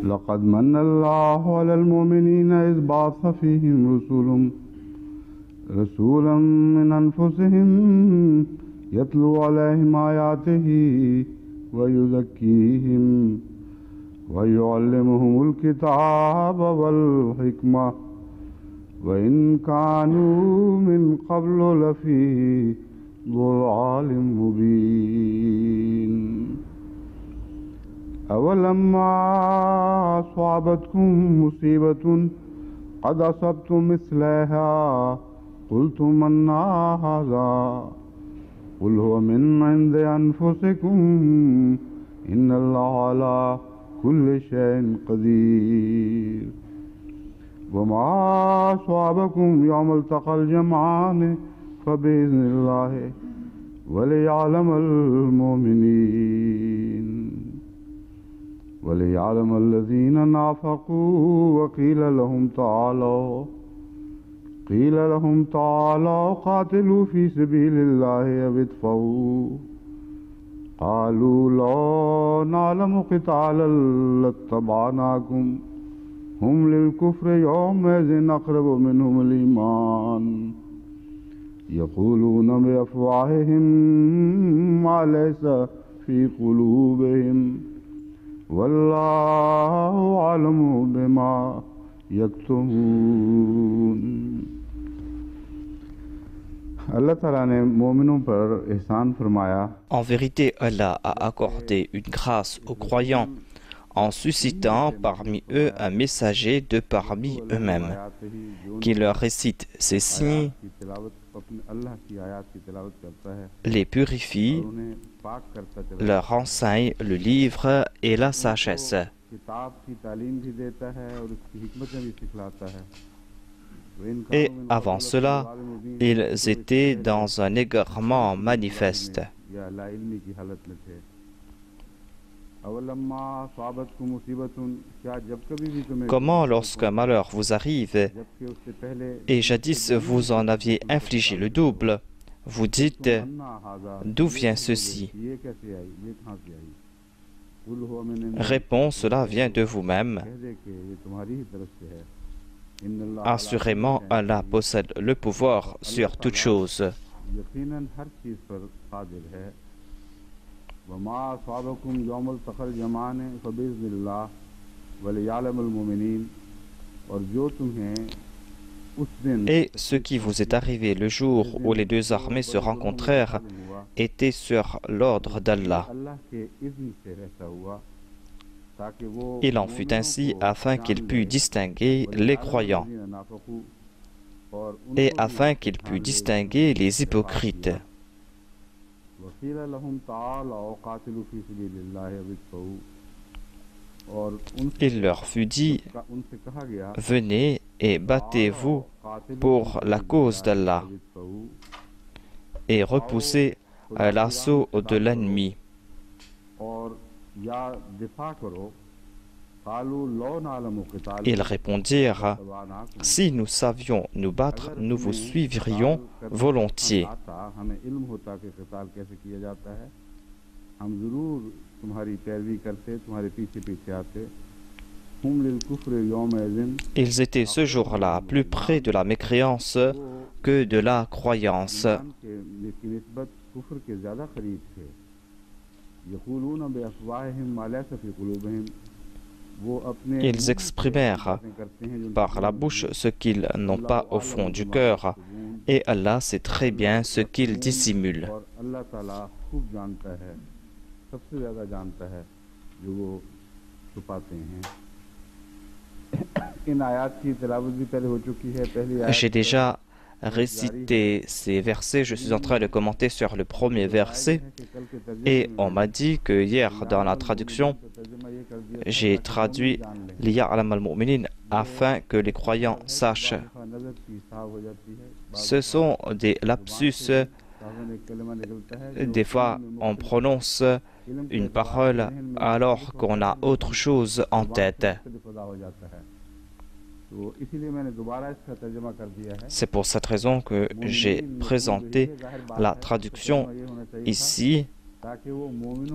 لقد من الله على المؤمنين إذ بعث فيهم رسولا من أنفسهم يتلو عليهم آياته ويزكيهم ويعلمهم الكتاب والحكمة وإن كانوا من قبل لفي ضلال مبين أولما أصابتكم مصيبة قد أصبتم مثلها قلتم أنى هذا قل هو من عند أنفسكم إن الله على كل شيء قدير وما أصابكم يوم التقى الجمعان فبإذن الله وليعلم المؤمنين وليعلم الذين نافقوا وقيل لهم تعالوا قاتلوا في سبيل الله أو ادفعوا قالوا لو نعلم قتالا لاتبعناكم هم للكفر يومئذ أقرب منهم الإيمان يقولون بأفواههم ما ليس في قلوبهم والله أعلم بما يكتمون. Allah Ta'ala ne mominons par ihsan farmaya. En vérité, Allah a accordé une grâce aux croyants en suscitant parmi eux un messager de parmi eux-mêmes qui leur récite ces signes, les purifie, leur enseigne le livre et la sagesse. Et avant cela, ils étaient dans un égarement manifeste. Comment, lorsqu'un malheur vous arrive, et jadis vous en aviez infligé le double, vous dites « D'où vient ceci ?» Réponds, cela vient de vous-même. Assurément, Allah possède le pouvoir sur toute chose. Et ce qui vous est arrivé le jour où les deux armées se rencontrèrent était sur l'ordre d'Allah. Il en fut ainsi afin qu'il pût distinguer les croyants et afin qu'il pût distinguer les hypocrites. Il leur fut dit, venez et battez-vous pour la cause d'Allah et repoussez l'assaut de l'ennemi. Ils répondirent, si nous savions nous battre, nous vous suivrions volontiers. Ils étaient ce jour-là plus près de la mécréance que de la croyance. Ils exprimèrent par la bouche ce qu'ils n'ont pas au fond du cœur, et Allah sait très bien ce qu'ils dissimulent. J'ai déjà récité ces versets, je suis en train de commenter sur le premier verset et on m'a dit que hier dans la traduction, j'ai traduit Liya'lam al-mu'minin afin que les croyants sachent. Ce sont des lapsus. Des fois, on prononce une parole alors qu'on a autre chose en tête. C'est pour cette raison que j'ai présenté la traduction ici.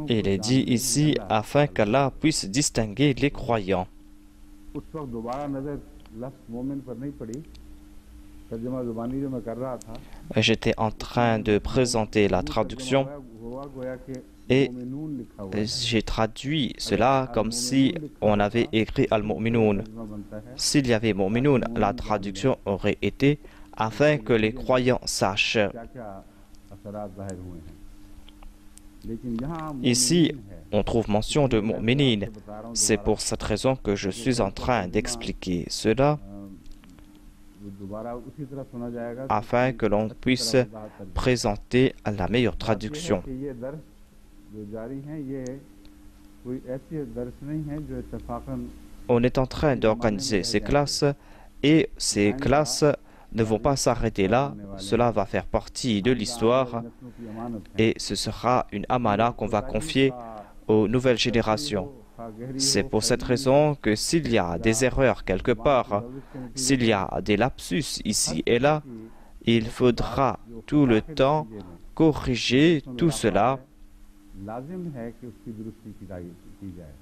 Il est dit ici afin qu'Allah puisse distinguer les croyants. उस वक्त दोबारा नजर लफ्ज मोमिन पर नहीं पड़ी। तर्जुमा जुबानी जो मैं कर रहा था, J'étais en train de présenter la traduction हुआ गोया कि et मोमिनून लिखा हुआ है। j'ai traduit cela comme si on avait écrit Al-Mu'minun. तर्जुमा बनता है S'il y avait Mu'minun, la traduction aurait été afin que les croyants sachent. क्या क्या असरात जाहिर हुए हैं। लेकिन यहाँ Ici, मोमिनीन है। on trouve mention de Mu'minin. मैं बता रहा हूँ C'est दोबारा, pour cette raison que je suis en train d'expliquer cela दोबारा उसी तरह सुना जाएगा afin que l'on puisse présenter la meilleure traduction. कि ये दर्स जो जारी हैं ये कोई ऐसी दर्स नहीं है जो इत्तफाकन On est en train d'organiser ces classes et ces classes ne vont pas s'arrêter là. Cela va faire partie de l'histoire नस्लों की अमानत है। et ce sera une amana qu'on va confier aux nouvelles générations. C'est pour cette raison que s'il y a des erreurs quelque part, s'il y a des lapsus ici et là, il faudra tout le temps corriger tout cela. लाजिम है कि उसकी दुरुस्ती की जाए।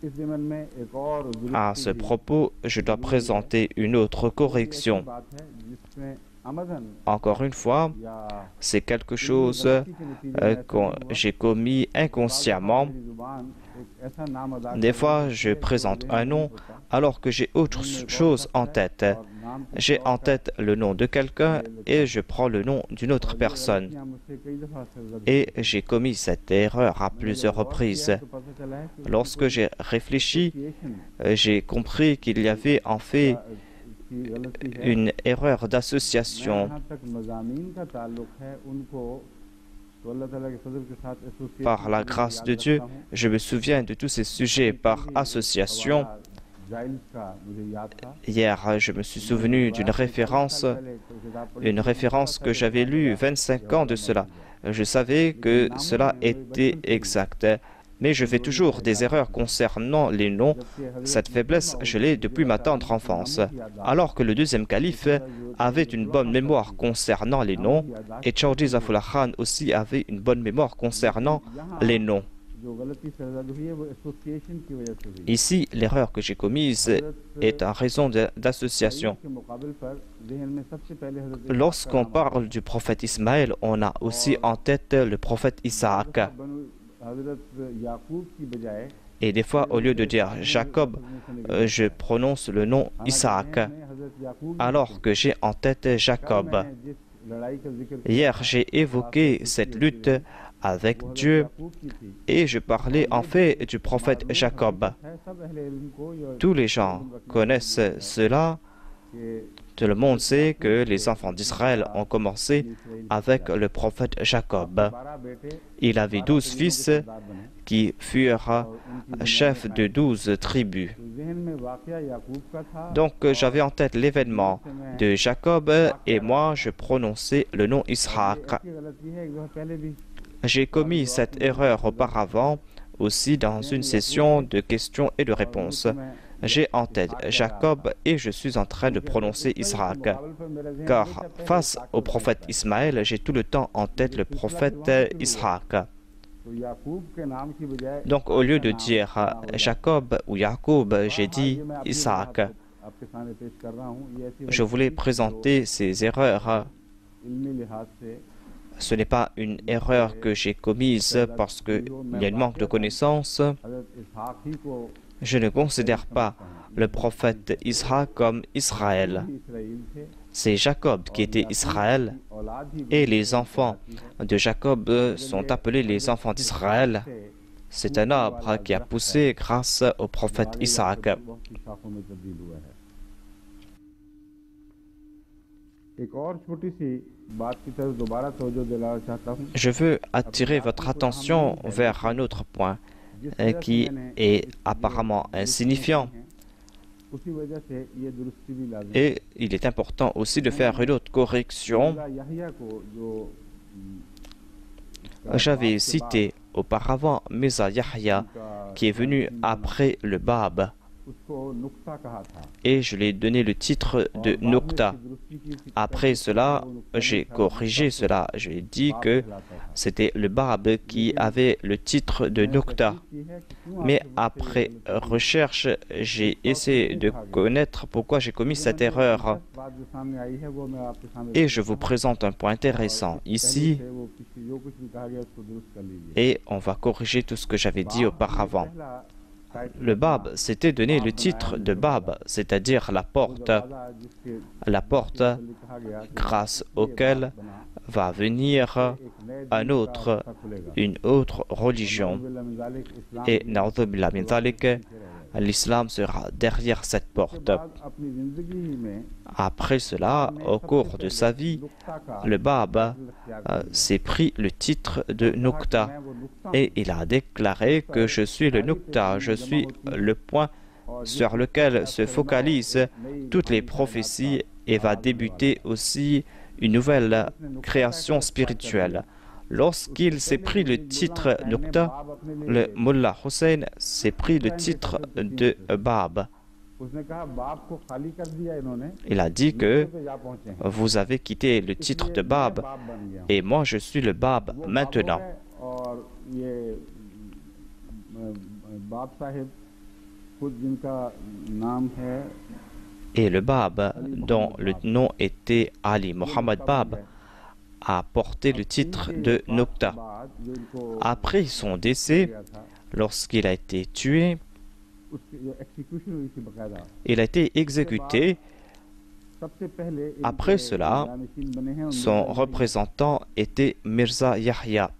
इस ज़मन में एक और À ce propos, je dois présenter une autre correction. बात है जिसमें अमदन Encore une fois, या c'est quelque chose que j'ai commis inconsciemment. जुबान एक ऐसा नाम अदा Des fois, je présente un nom alors que j'ai autre chose en tête. नाम J'ai en tête le nom de quelqu'un et je prends le nom d'une autre personne. या मुझसे कई दफा से Et j'ai commis cette erreur à plusieurs reprises. तो पता चला है कि Lorsque j'ai réfléchi, association j'ai compris qu'il y avait en fait की गलती है। une erreur d'association. जहाँ तक मज़ामीन का ताल्लुक है उनको तो अल्लाह ताला के फजल के साथ association Par la grâce de Dieu, je me souviens de tous ces sujets par association. Giles का मुझे याद था। Hier, je me suis souvenu d'une référence que j'avais lue 25 ans de cela. Je savais que cela était exact, mais je fais toujours des erreurs concernant les noms. Cette faiblesse, je l'ai depuis ma tendre enfance. Alors que le deuxième calife avait une bonne mémoire concernant les noms, et Chaudhry Zafrullah Khan aussi avait une bonne mémoire concernant les noms. जो गलती सरजद हुई है वो एसोसिएशन की वजह से हुई। Ici, l'erreur que j'ai commise est en raison d'association. के मुकाबले पर ज़हन में सबसे पहले हज़रत Lorsqu'on parle du prophète Ismaël, on a aussi en tête le prophète Isaac. हज़रत याकूब की बजाय Et des fois, au lieu de dire Jacob, je prononce le nom Isaac, हज़रत याकूब alors que j'ai en tête Jacob. जिस लड़ाई का जिक्र Hier, j'ai évoqué cette lutte avec Dieu et je parlais en fait du prophète Jacob. है, सब अहले इल्म को ये Tous les gens connaissent cela. कि Tout le monde sait que les enfants d'Israël ont commencé avec le prophète Jacob. 12 बेटे Il avait 12 fils सरदार बने। qui furent chefs de 12 tribus. तो ज़हन में वाक़या याकूब का था। Donc j'avais en tête l'événement de Jacob et moi je prononçais le nom Israël. ऐसी गलती है एक दफ़ा पहले भी J'ai commis cette erreur auparavant aussi dans une session de questions et de réponses. J'ai en tête Jacob et je suis en train de prononcer Israël. मुकाबले पर मेरा ज़हन Car हमेशा पहले face au prophète Ismaël, j'ai tout le temps en tête le prophète Israël. तो याकूब के नाम की बजाय Donc au lieu de dire Jacob ou Jacob, j'ai dit Isaac. आपके सामने पेश कर रहा हूँ। ये ऐसी Je voulais présenter ces erreurs. इल्मी लिहाज से Ce n'est pas une erreur que j'ai commise parce qu'il y a un manque de connaissances. हज़रत इसहाक ही को Je ne considère pas le prophète Israël comme Israël. Israel थे। C'est Jacob qui était Israël औलाद ही et les enfants de Jacob sont appelés les enfants d'Israël. C'est un arbre qui a poussé grâce au prophète Isaac. बहुत सी शाखों में तब्दील हुआ है। एक और छोटी सी बात की तरफ दोबारा तवज्जो दिलाना चाहता हूँ। Je veux attirer votre attention vers un autre point qui est apparemment insignifiant. उसी वजह से ये दुरुस्ती भी लाज़िम Et il est important aussi de faire une autre correction. है। यहया को जो J'avais cité auparavant Mirza Yahya qui est venu après le Bab. et je lui ai donné le titre de Nukta. Après cela, j'ai corrigé cela. Je lui ai dit que c'était le Bab qui avait le titre de Nukta. Mais après recherche, j'ai essayé de connaître pourquoi j'ai commis cette erreur. Et je vous présente un point intéressant ici. Et on va corriger tout ce que j'avais dit auparavant. Le Bab s'était donné le titre de Bab, c'est-à-dire la porte grâce auquel va venir une autre religion. Et l'islam sera derrière cette porte. Après cela, au cours de sa vie, le Bab s'est pris le titre de Nukta et il a déclaré que je suis le Nukta, je suis le point sur lequel se focalisent toutes les prophéties et va débuter aussi une nouvelle création spirituelle. Lorsqu'il s'est pris le titre Nukta, le Mullah Hussein s'est pris le titre de Bab. Il a dit que vous avez quitté le titre de Bab et moi je suis le Bab maintenant. Et le Bab, dont le nom était Ali Mohammed Bab, a porté le titre de Nukta. Après son décès, lorsqu'il a été tué, il a été exécuté. Après cela, son représentant était Mirza Yahya.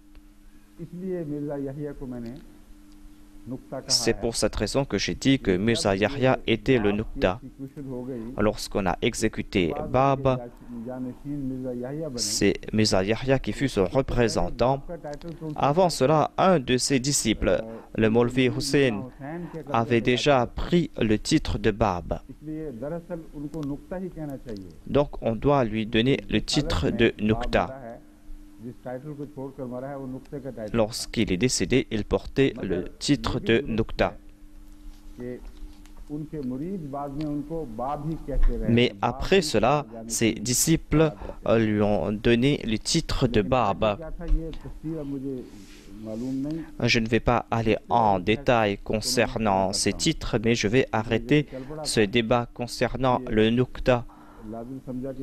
C'est pour cette raison que j'ai dit que Mirza Yahya était le Nukta. Lorsqu'on a exécuté Bab, c'est Mirza Yahya qui fut son représentant. Avant cela, un de ses disciples, le Maulvi Hussein, avait déjà pris le titre de Bab. Donc on doit lui donner le titre de Nukta. Lorsqu'il est décédé, il portait le titre de Nukta. Mais après cela, ses disciples lui ont donné le titre de Bab. Je ne vais pas aller en détail concernant ces titres, mais je vais arrêter ce débat concernant le Nukta.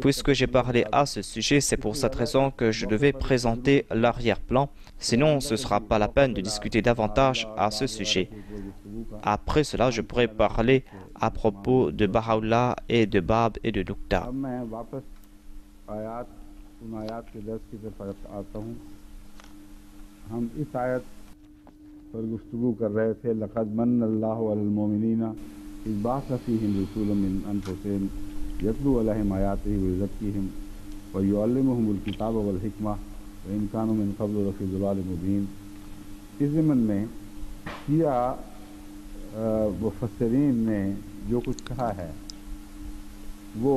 Puisque j'ai parlé à ce sujet, c'est pour cette raison que je devais présenter l'arrière-plan. Sinon, ce ne sera pas la peine de discuter davantage à ce sujet. Après cela, je pourrai parler à propos de Baha'u'llah et de Bab et de Nukta. यतलू अलैहिम आयातिही व युज़क्कीहिम व युअल्लिमुहुमुल किताब वल हिकमा व इन कानू मिन क़ब्ल लफ़ी ज़लालिम मुबीन। इस ज़मन में शिया मुफ़स्सिरीन ने जो कुछ कहा है वो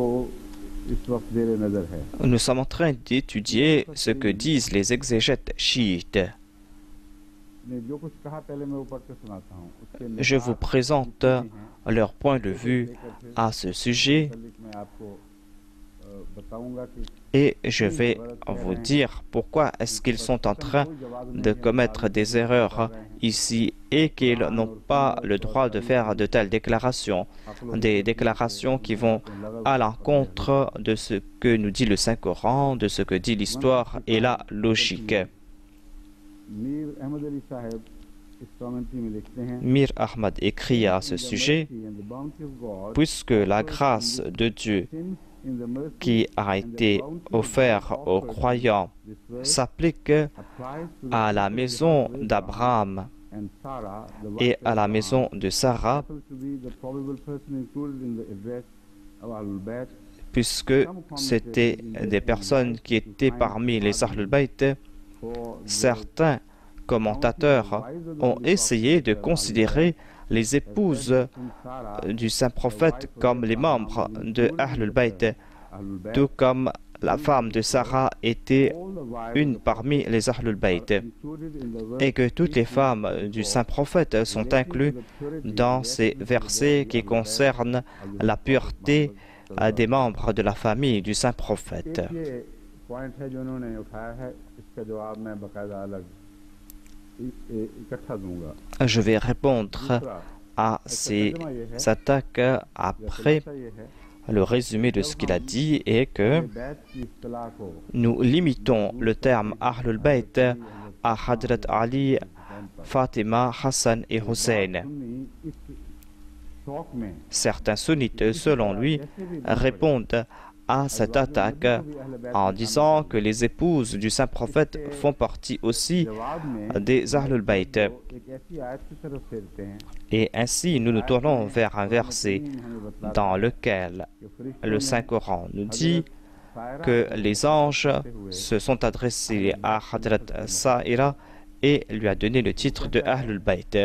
इस वक्त ज़ेर नज़र है। Nous sommes en train d'étudier ce que disent les exégètes chiites. Je vous présente leur point de vue à ce sujet et je vais vous dire pourquoi est-ce qu'ils sont en train de commettre des erreurs ici et qu'ils n'ont pas le droit de faire de telles déclarations, des déclarations qui vont à l'encontre de ce que nous dit le Saint-Coran, de ce que dit l'histoire et la logique. Mir Ahmad écrit à ce sujet, puisque la grâce de Dieu qui a été offerte aux croyants s'applique à la maison d'Abraham et à la maison de Sarah, puisque c'étaient des personnes qui étaient parmi les Ahlul Bayt. Certains commentateurs ont essayé de considérer les épouses du saint prophète comme les membres de Ahlul Bayt, tout comme la femme de Sarah était une parmi les Ahlul Bayt et que toutes les femmes du saint prophète sont incluses dans ces versets qui concernent la pureté des membres de la famille du saint prophète. Je vais répondre à ces attaques après. Le résumé de ce qu'il a dit est que nous limitons le terme Ahlul Bayt à Hadrat Ali, Fatima, Hassan et Hussein. Certains sunnites, selon lui, répondent à cette attaque en disant que les épouses du saint prophète font partie aussi des Ahlul Bayt. Et ainsi, nous nous tournons vers un verset dans lequel le Saint-Coran nous dit que les anges se sont adressés à Hadrat Sa'ira et lui a donné le titre de Ahlul Bayt.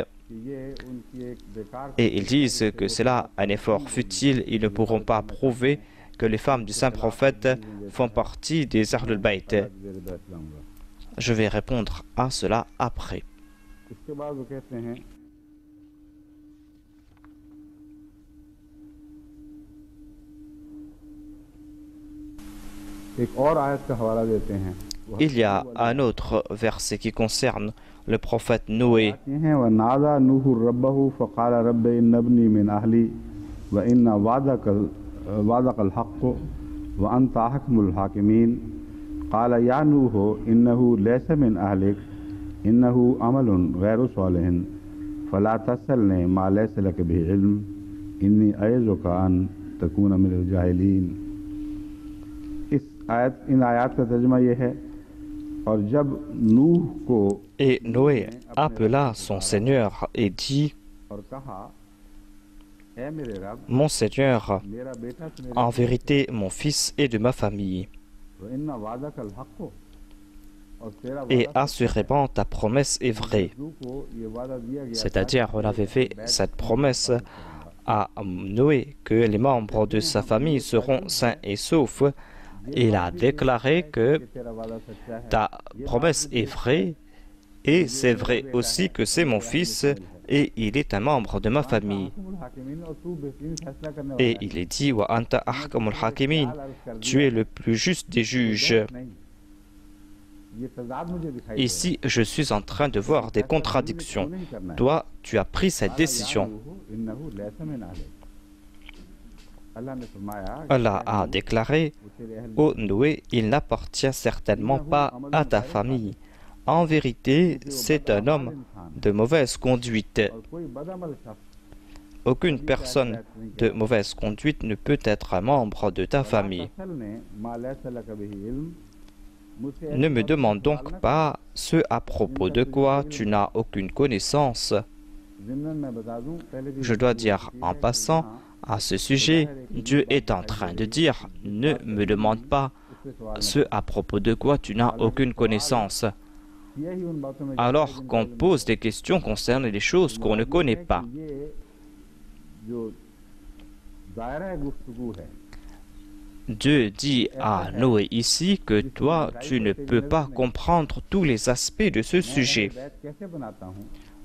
Et ils disent que c'est là un effort futile, ils ne pourront pas prouver que les femmes du saint prophète font partie des Ahlul Bayt. Je vais répondre à cela après. Il y a un autre verset qui concerne le prophète Noé. وعدك الحق وأنت أحكم الحاكمين قال يا نوح إنه ليس من أهلك إنه عمل غير صالح فلا تسألني ما ليس لك به علم إني أعظك أن تكون من الجاهلين. इन आयत का तर्जुमा ये है और जब नूह को Et Noé appela son Seigneur et dit: Mon Seigneur, en vérité, mon fils est de ma famille. Et assurément, ta promesse est vraie. C'est-à-dire, on avait fait cette promesse à Noé que les membres de sa famille seront sains et saufs. Il a déclaré que ta promesse est vraie et c'est vrai aussi que c'est mon fils et il est un membre de ma famille. Et il est dit: Wa anta ahkamul hakimin, tu es le plus juste des juges. Ici, je suis en train de voir des contradictions. Toi, tu as pris cette décision. Allah a déclaré: Ô Noé, il n'appartient certainement pas à ta famille. En vérité, c'est un homme de mauvaise conduite. Aucune personne de mauvaise conduite ne peut être un membre de ta famille. Ne me demande donc pas ce à propos de quoi tu n'as aucune connaissance. Je dois dire en passant, à ce sujet, Dieu est en train de dire: ne me demande pas ce à propos de quoi tu n'as aucune connaissance. Alors qu'on pose des questions concernant des choses qu'on ne connaît pas. Dieu dit à Noé ici que toi, tu ne peux pas comprendre tous les aspects de ce sujet.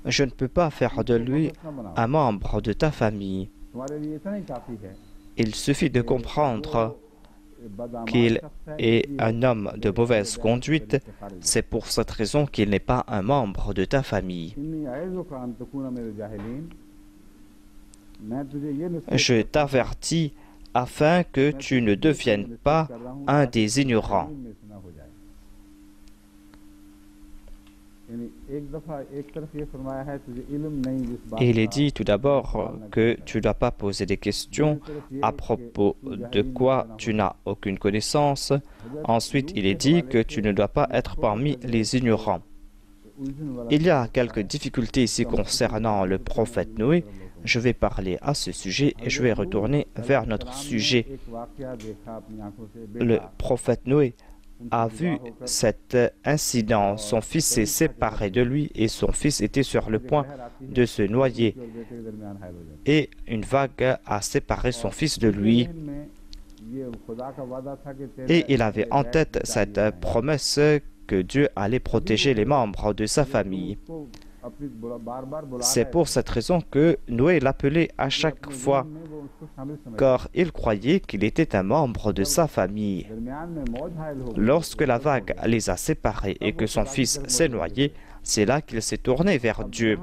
Je ne peux pas faire de lui un membre de ta famille. Il suffit de comprendre qu'il est un homme de mauvaise conduite. C'est pour cette raison qu'il n'est pas un membre de ta famille. Je t'avertis afin que tu ne deviennes pas un des ignorants. Il est dit tout d'abord que tu ne dois pas poser des questions à propos de quoi tu n'as aucune connaissance. Ensuite, il est dit que tu ne dois pas être parmi les ignorants. Il y a quelques difficultés ici concernant le prophète Noé. Je vais parler à ce sujet et je vais retourner vers notre sujet. Le prophète Noé a vu cet incident. Son fils s'est séparé de lui et son fils était sur le point de se noyer. Et une vague a séparé son fils de lui. Et il avait en tête cette promesse que Dieu allait protéger les membres de sa famille. C'est pour cette raison que Noé l'appelait à chaque fois, car il croyait qu'il était un membre de sa famille. Lorsque la vague les a séparés et que son fils s'est noyé, c'est là qu'il s'est tourné vers Dieu.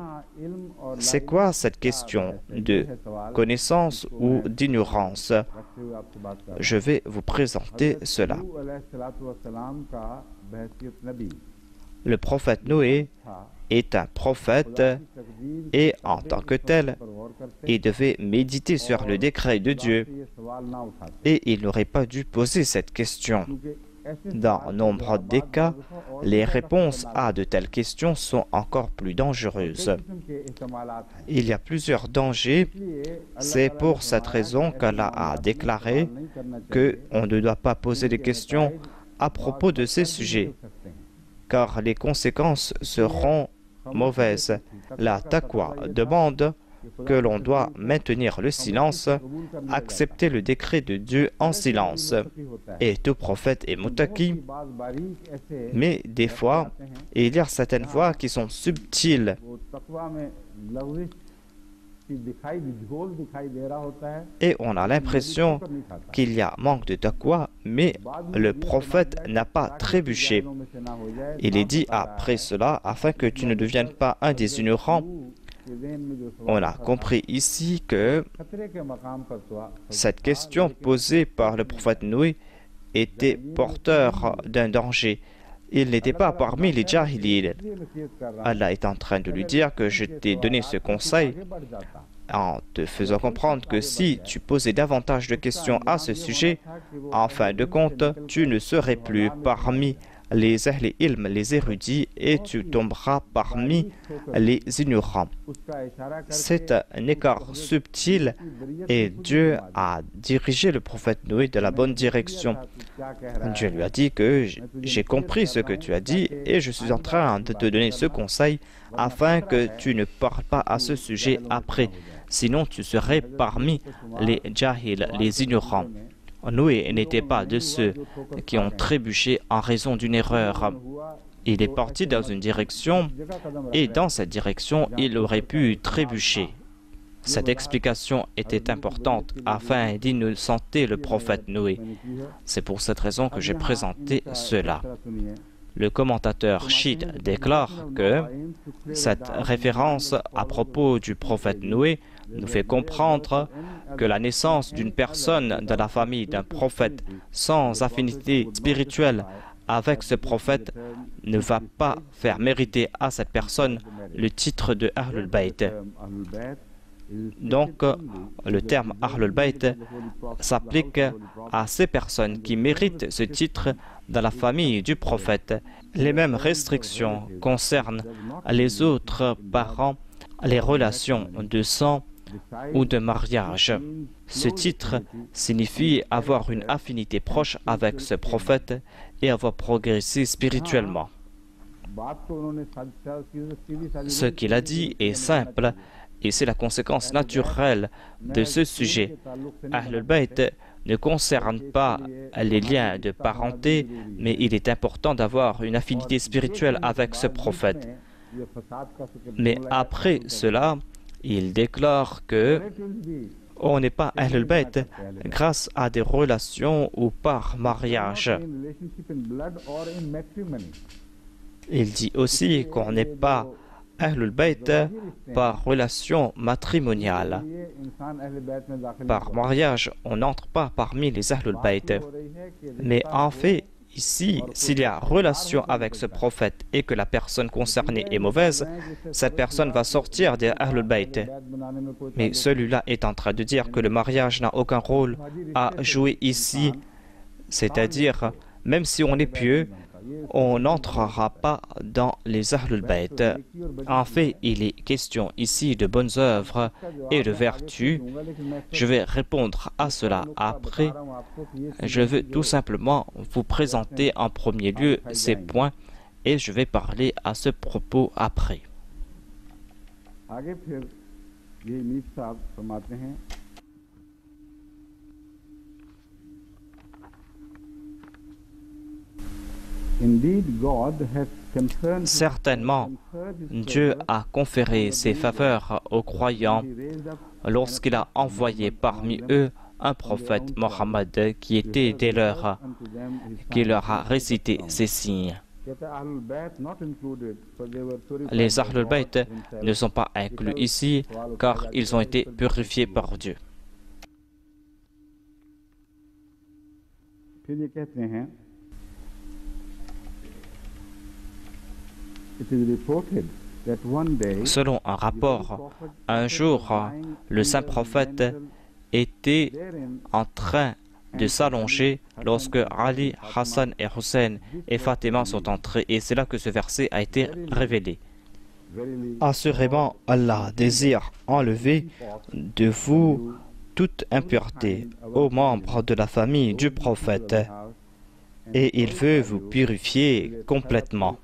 C'est quoi cette question de connaissance ou d'ignorance? Je vais vous présenter cela. Le prophète Noé est un prophète et en tant que tel, il devait méditer sur le décret de Dieu et il n'aurait pas dû poser cette question. Dans nombre des cas, les réponses à de telles questions sont encore plus dangereuses. Il y a plusieurs dangers. C'est pour cette raison qu'Allah a déclaré qu'on ne doit pas poser des questions à propos de ces sujets, car les conséquences seront mauvaises. La taqwa demande que l'on doit maintenir le silence, accepter le décret de Dieu en silence. Et tout prophète est muttaqi, mais des fois, il y a certaines voix qui sont subtiles. Et on a l'impression qu'il y a manque de taqwa, mais le prophète n'a pas trébuché. Il est dit après cela, afin que tu ne deviennes pas un des ignorants. On a compris ici que cette question posée par le prophète Noé était porteur d'un danger. Il n'était pas parmi les jahilin. Allah est en train de lui dire que je t'ai donné ce conseil en te faisant comprendre que si tu posais davantage de questions à ce sujet, en fin de compte, tu ne serais plus parmi les ahl ilm, les érudits, et tu tomberas parmi les ignorants. C'est un écart subtil et Dieu a dirigé le prophète Noé de la bonne direction. Dieu lui a dit que j'ai compris ce que tu as dit et je suis en train de te donner ce conseil afin que tu ne parles pas à ce sujet après. Sinon, tu serais parmi les jahil, les ignorants. Noé n'était pas de ceux qui ont trébuché en raison d'une erreur. Il est parti dans une direction et dans cette direction, il aurait pu trébucher. Cette explication était importante afin d'innocenter le prophète Noé. C'est pour cette raison que j'ai présenté cela. Le commentateur chiite déclare que cette référence à propos du prophète Noé nous fait comprendre que la naissance d'une personne dans la famille d'un prophète sans affinité spirituelle avec ce prophète ne va pas faire mériter à cette personne le titre de Ahlul Bayt. Donc, le terme Ahlul Bayt s'applique à ces personnes qui méritent ce titre dans la famille du prophète. Les mêmes restrictions concernent les autres parents, les relations de sang ou de mariage. Ce titre signifie avoir une affinité proche avec ce prophète et avoir progressé spirituellement. Ce qu'il a dit est simple et c'est la conséquence naturelle de ce sujet. Ahlul Bayt ne concerne pas les liens de parenté, mais il est important d'avoir une affinité spirituelle avec ce prophète. Mais après cela, il déclare que on n'est pas Ahlul Bayt grâce à des relations ou par mariage. Il dit aussi qu'on n'est pas Ahlul Bayt par relation matrimoniale. Par mariage, on n'entre pas parmi les Ahlul Bayt. Mais en fait, ici, s'il y a relation avec ce prophète et que la personne concernée est mauvaise, cette personne va sortir des Ahlul Bayt. Mais celui-là est en train de dire que le mariage n'a aucun rôle à jouer ici, c'est-à-dire, même si on est pieux, on n'entrera pas dans les Ahlul Bayt. En fait, il est question ici de bonnes œuvres et de vertus. Je vais répondre à cela après. Je veux tout simplement vous présenter en premier lieu ces points et je vais parler à ce propos après. Certainement, Dieu a conféré ses faveurs aux croyants lorsqu'il a envoyé parmi eux un prophète Mohammed qui était des leurs, qui leur a récité ces signes. Les Ahlul Bayt ne sont pas inclus ici car ils ont été purifiés par Dieu. Selon un rapport, un jour, le saint prophète était en train de s'allonger lorsque Ali, Hassan et Hussein et Fatima sont entrés, et c'est là que ce verset a été révélé. Assurément, Allah désire enlever de vous toute impureté aux membres de la famille du prophète, et il veut vous purifier complètement.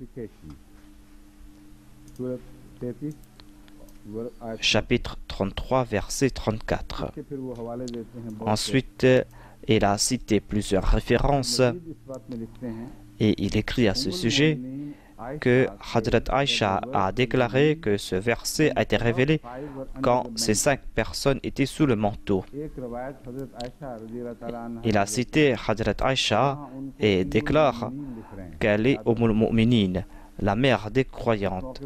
Chapitre 33, verset 34. Ensuite, il a cité plusieurs références et il écrit à ce sujet que Hadrat Aïcha a déclaré que ce verset a été révélé quand ces 5 personnes étaient sous le manteau. Il a cité Hadrat Aïcha et déclare qu'elle est Umm al-Mu'minin, la mère des croyantes.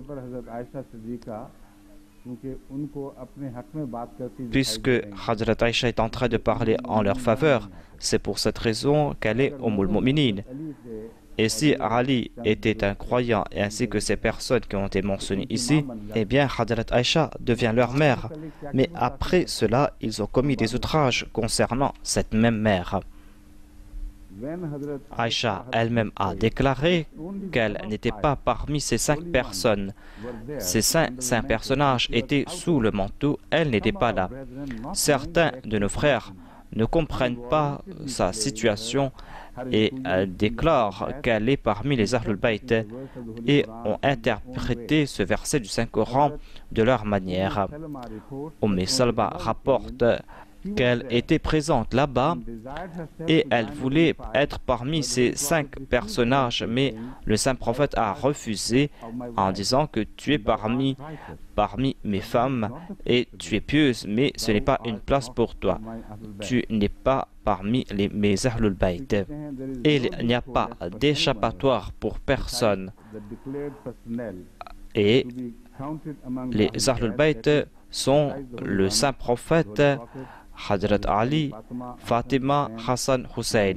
Puisque Hadrat Aïcha est en train de parler en leur faveur, c'est pour cette raison qu'elle est Umm al-Mu'minin. Et si Ali était un croyant ainsi que ces personnes qui ont été mentionnées ici, eh bien Hadrat Aïcha devient leur mère. Mais après cela, ils ont commis des outrages concernant cette même mère. Aïcha elle-même a déclaré qu'elle n'était pas parmi ces 5 personnes. Ces 5 personnages étaient sous le manteau, elle n'était pas là. Certains de nos frères ne comprennent pas sa situation et déclarent qu'elle est parmi les Ahlul Bayt et ont interprété ce verset du Saint-Coran de leur manière. Salma rapporte qu'elle était présente là-bas et elle voulait être parmi ces 5 personnages, mais le saint prophète a refusé en disant que tu es parmi mes femmes et tu es pieuse, mais ce n'est pas une place pour toi. Tu n'es pas parmi mes Ahlul Bayt. Et il n'y a pas d'échappatoire pour personne. Et les Ahlul Bayt sont le saint prophète, Hadrat Ali, Fatima, Hassan, Hussein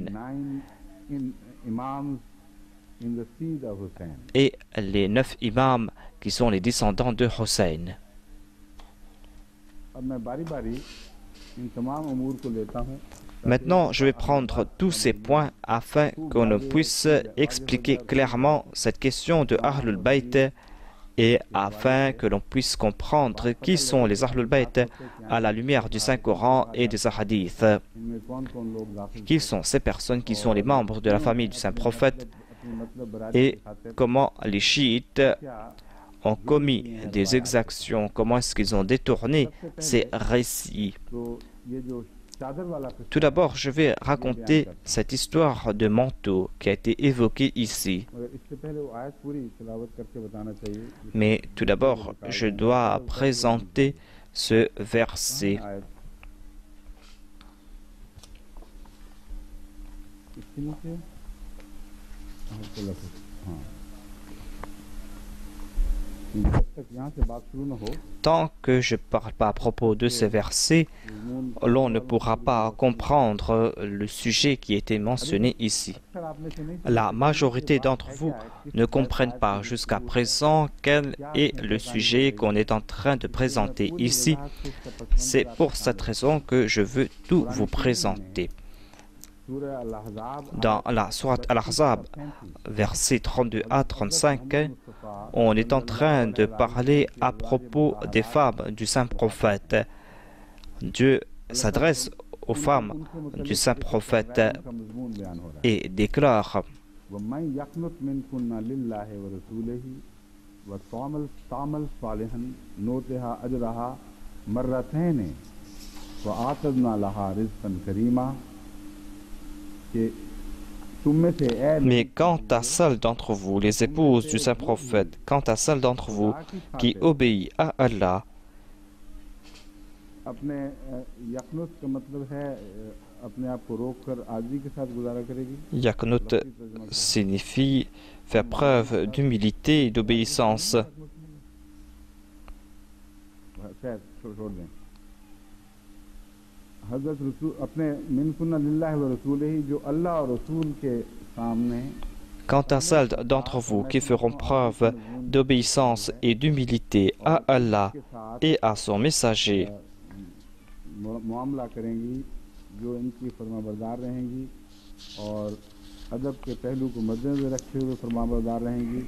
et les 9 imams qui sont les descendants de Hussein. Maintenant, je vais prendre tous ces points afin qu'on puisse expliquer clairement cette question de Ahlul Bayt et afin que l'on puisse comprendre qui sont les Ahlul Bayt à la lumière du Saint-Coran et des Hadiths. Qui sont ces personnes qui sont les membres de la famille du Saint-Prophète et comment les chiites ont commis des exactions, comment est-ce qu'ils ont détourné ces récits. Tout d'abord, je vais raconter cette histoire de manteau qui a été évoquée ici. Mais tout d'abord, je dois présenter ce verset. Tant que je ne parle pas à propos de ces versets, l'on ne pourra pas comprendre le sujet qui a été mentionné ici. La majorité d'entre vous ne comprennent pas jusqu'à présent quel est le sujet qu'on est en train de présenter ici. C'est pour cette raison que je veux tout vous présenter. Dans la sourate Al-Ahzab, versets 32 à 35, on est en train de parler à propos des femmes du Saint-Prophète. Dieu s'adresse aux femmes du Saint-Prophète et déclare Mais quant à celles d'entre vous, les épouses du saint prophète, quant à celles d'entre vous qui obéit à Allah, Yaqnut signifie faire preuve d'humilité et d'obéissance. Quant à celles d'entre vous qui feront preuve d'obéissance et d'humilité à Allah et à son messager,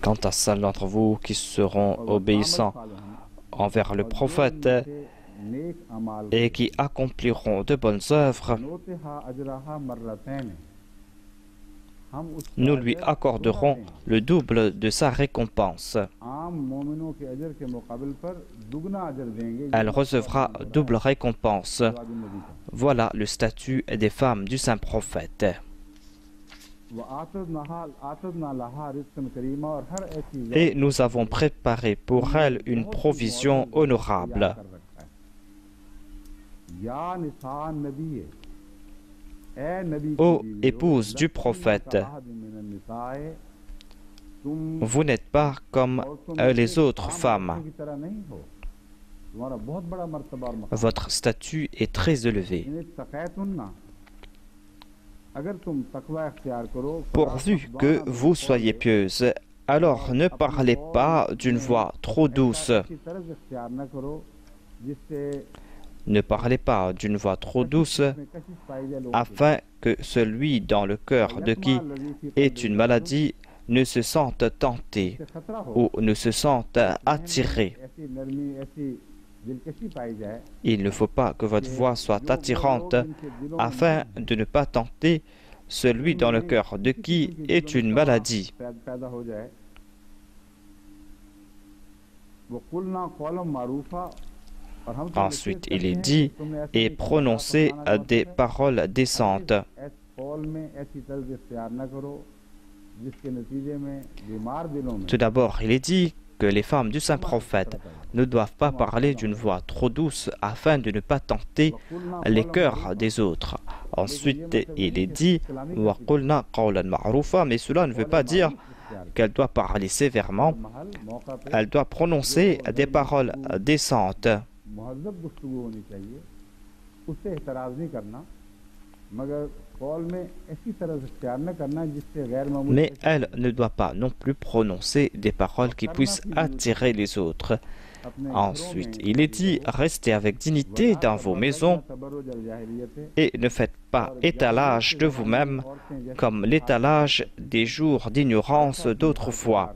quant à celles d'entre vous qui seront obéissants envers le prophète et qui accompliront de bonnes œuvres, nous lui accorderons le double de sa récompense. Elle recevra double récompense. Voilà le statut des femmes du saint prophète. Et nous avons préparé pour elle une provision honorable. Ô épouse du prophète, vous n'êtes pas comme les autres femmes. Votre statut est très élevé. Pourvu que vous soyez pieuse, alors ne parlez pas d'une voix trop douce. Ne parlez pas d'une voix trop douce, afin que celui dans le cœur de qui est une maladie ne se sente tenté ou ne se sente attiré. Il ne faut pas que votre voix soit attirante, afin de ne pas tenter celui dans le cœur de qui est une maladie. Ensuite, il est dit et prononcez des paroles décentes. Tout d'abord, il est dit que les femmes du saint prophète ne doivent pas parler d'une voix trop douce afin de ne pas tenter les cœurs des autres. Ensuite, il est dit وَقُلْنَا قَوْلًا مَعْرُوفًا, mais cela ne veut pas dire qu'elle doit parler sévèrement. Elle doit prononcer des paroles décentes. Mais elle ne doit pas non plus prononcer des paroles qui puissent attirer les autres. Ensuite, il est dit, restez avec dignité dans vos maisons et ne faites pas étalage de vous-même comme l'étalage des jours d'ignorance d'autrefois.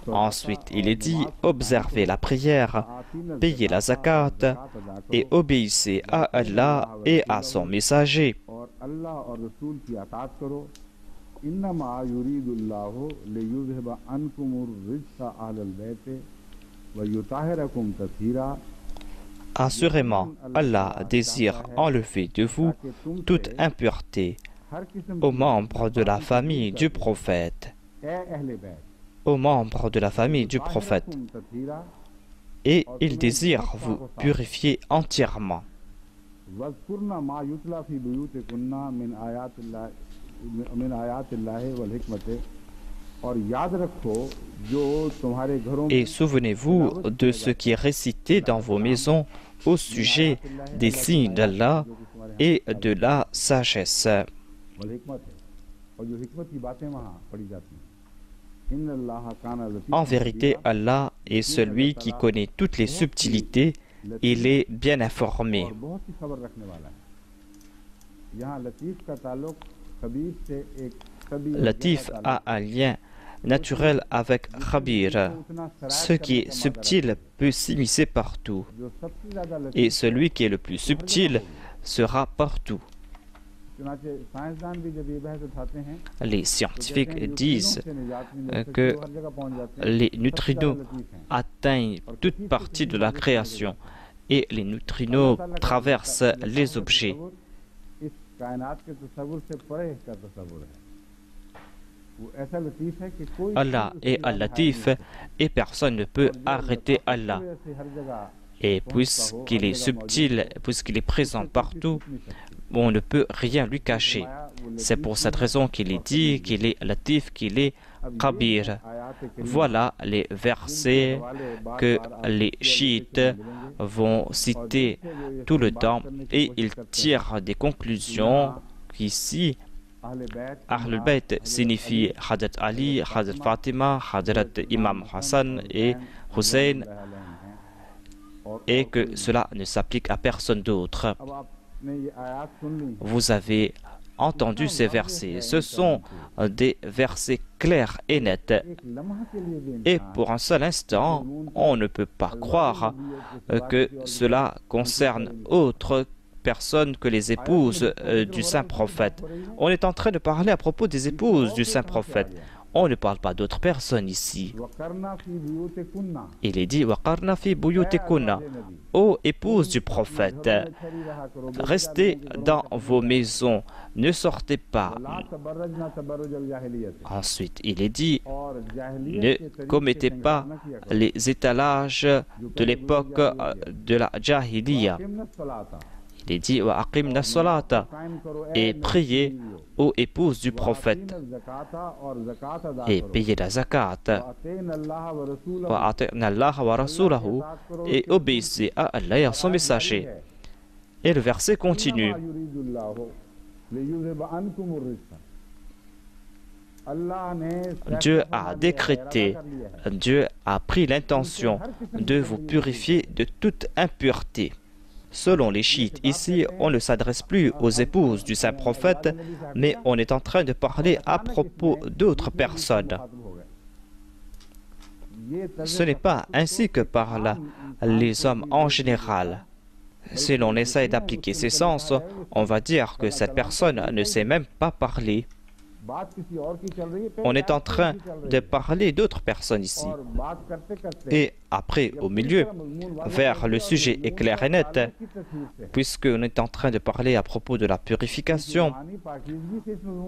Ensuite, il est dit, observez la prière, payez la zakat et obéissez à Allah et à son messager. Assurément, Allah désire enlever de vous toute impureté aux membres de la famille du prophète. Aux membres de la famille du prophète, et il désire vous purifier entièrement. Et souvenez-vous de ce qui est récité dans vos maisons au sujet des signes d'Allah et de la sagesse. En vérité, Allah est celui qui connaît toutes les subtilités, il est bien informé. Latif a un lien naturel avec Khabir. Ce qui est subtil peut s'immiscer partout, et celui qui est le plus subtil sera partout. Les scientifiques disent que les neutrinos atteignent toute partie de la création et les neutrinos traversent les objets. Allah est Al-Latif et personne ne peut arrêter Allah. Et puisqu'il est subtil, puisqu'il est présent partout, on ne peut rien lui cacher. C'est pour cette raison qu'il est dit qu'il est Latif, qu'il est Kabir. Voilà les versets que les chiites vont citer tout le temps et ils tirent des conclusions qu'ici, Ahlul Bayt signifie Hadrat Ali, Hadrat Fatima, Hadrat Imam Hassan et Hussein, et que cela ne s'applique à personne d'autre. Vous avez entendu ces versets. Ce sont des versets clairs et nets. Et pour un seul instant, on ne peut pas croire que cela concerne autre personne que les épouses du saint prophète. On est en train de parler à propos des épouses du saint prophète. On ne parle pas d'autres personnes ici. Il est dit Waqarna fi buyutikunna, ô épouses du prophète, restez dans vos maisons, ne sortez pas. Ensuite, il est dit ne commettez pas les étalages de l'époque de la Jahiliya. Il est dit wa aqimna salata, et priez aux épouses du prophète et payez la zakat wa ati'na Allah wa rasulahu, et obéissez à Allah et à son messager. Et le verset continue. Dieu a décrété, Dieu a pris l'intention de vous purifier de toute impureté. Selon les chiites, ici, on ne s'adresse plus aux épouses du saint prophète, mais on est en train de parler à propos d'autres personnes. Ce n'est pas ainsi que parlent les hommes en général. Si l'on essaie d'appliquer ces sens, on va dire que cette personne ne sait même pas parler. On est en train de parler d'autres personnes ici. Et après, au milieu, vers le sujet est clair et net, puisqu'on est en train de parler à propos de la purification,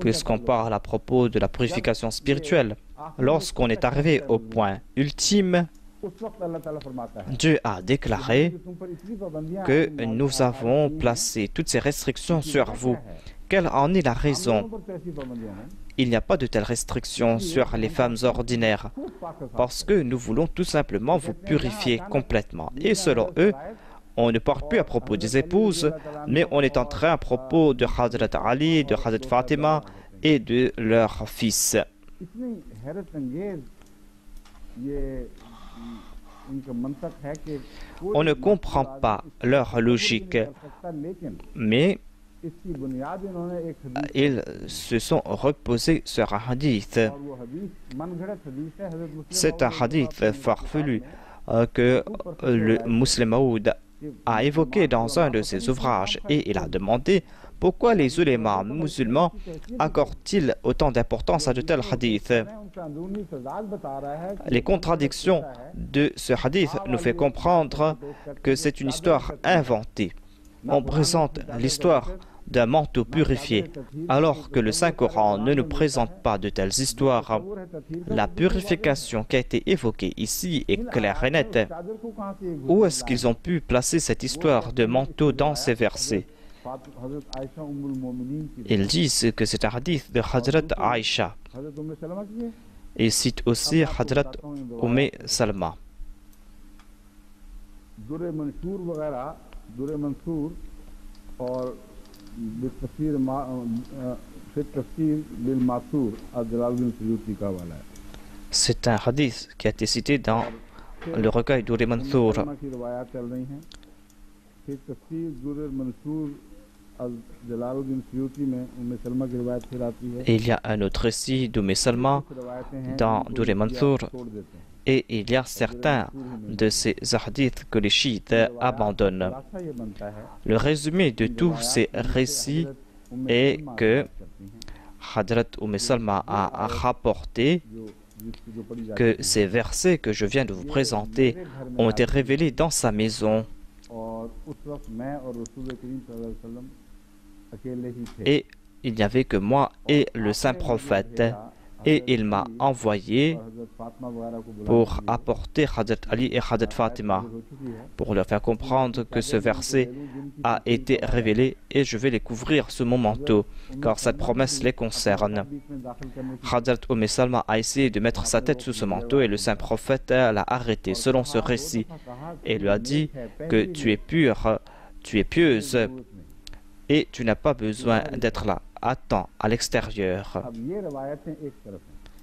puisqu'on parle à propos de la purification spirituelle. Lorsqu'on est arrivé au point ultime, Dieu a déclaré que nous avons placé toutes ces restrictions sur vous. Quelle en est la raison? Il n'y a pas de telles restrictions sur les femmes ordinaires, parce que nous voulons tout simplement vous purifier complètement. Et selon eux, on ne parle plus à propos des épouses, mais on est en train à propos de Hadrat Ali, de Hadrat Fatima et de leurs fils. On ne comprend pas leur logique, mais ils se sont reposés sur un hadith. C'est un hadith farfelu que le musulman Maoud a évoqué dans un de ses ouvrages, et il a demandé pourquoi les ulémas musulmans accordent-ils autant d'importance à de tels hadiths. Les contradictions de ce hadith nous font comprendre que c'est une histoire inventée. On présente l'histoire d'un manteau purifié, alors que le Saint-Coran ne nous présente pas de telles histoires. La purification qui a été évoquée ici est claire et nette. Où est-ce qu'ils ont pu placer cette histoire de manteau dans ces versets? Ils disent que c'est un hadith de Hadrat Aïcha. Et cite aussi Hadrat Salma. C'est un hadith qui a été cité dans le recueil Dur Mansour. Et il y a un autre récit d'Umm Salma dans Dur Mansour, et il y a certains de ces hadiths que les chiites abandonnent. Le résumé de tous ces récits est que Hadrat Umm Salma a rapporté que ces versets que je viens de vous présenter ont été révélés dans sa maison, Et il n'y avait que moi et le saint prophète. Et il m'a envoyé pour apporter Hazrat Ali et Hazrat Fatima, pour leur faire comprendre que ce verset a été révélé et je vais les couvrir sous mon manteau, car cette promesse les concerne. Hazrat Salma a essayé de mettre sa tête sous ce manteau et le saint prophète l'a arrêté selon ce récit et lui a dit que tu es pure, tu es pieuse et tu n'as pas besoin d'être là. Attends à l'extérieur.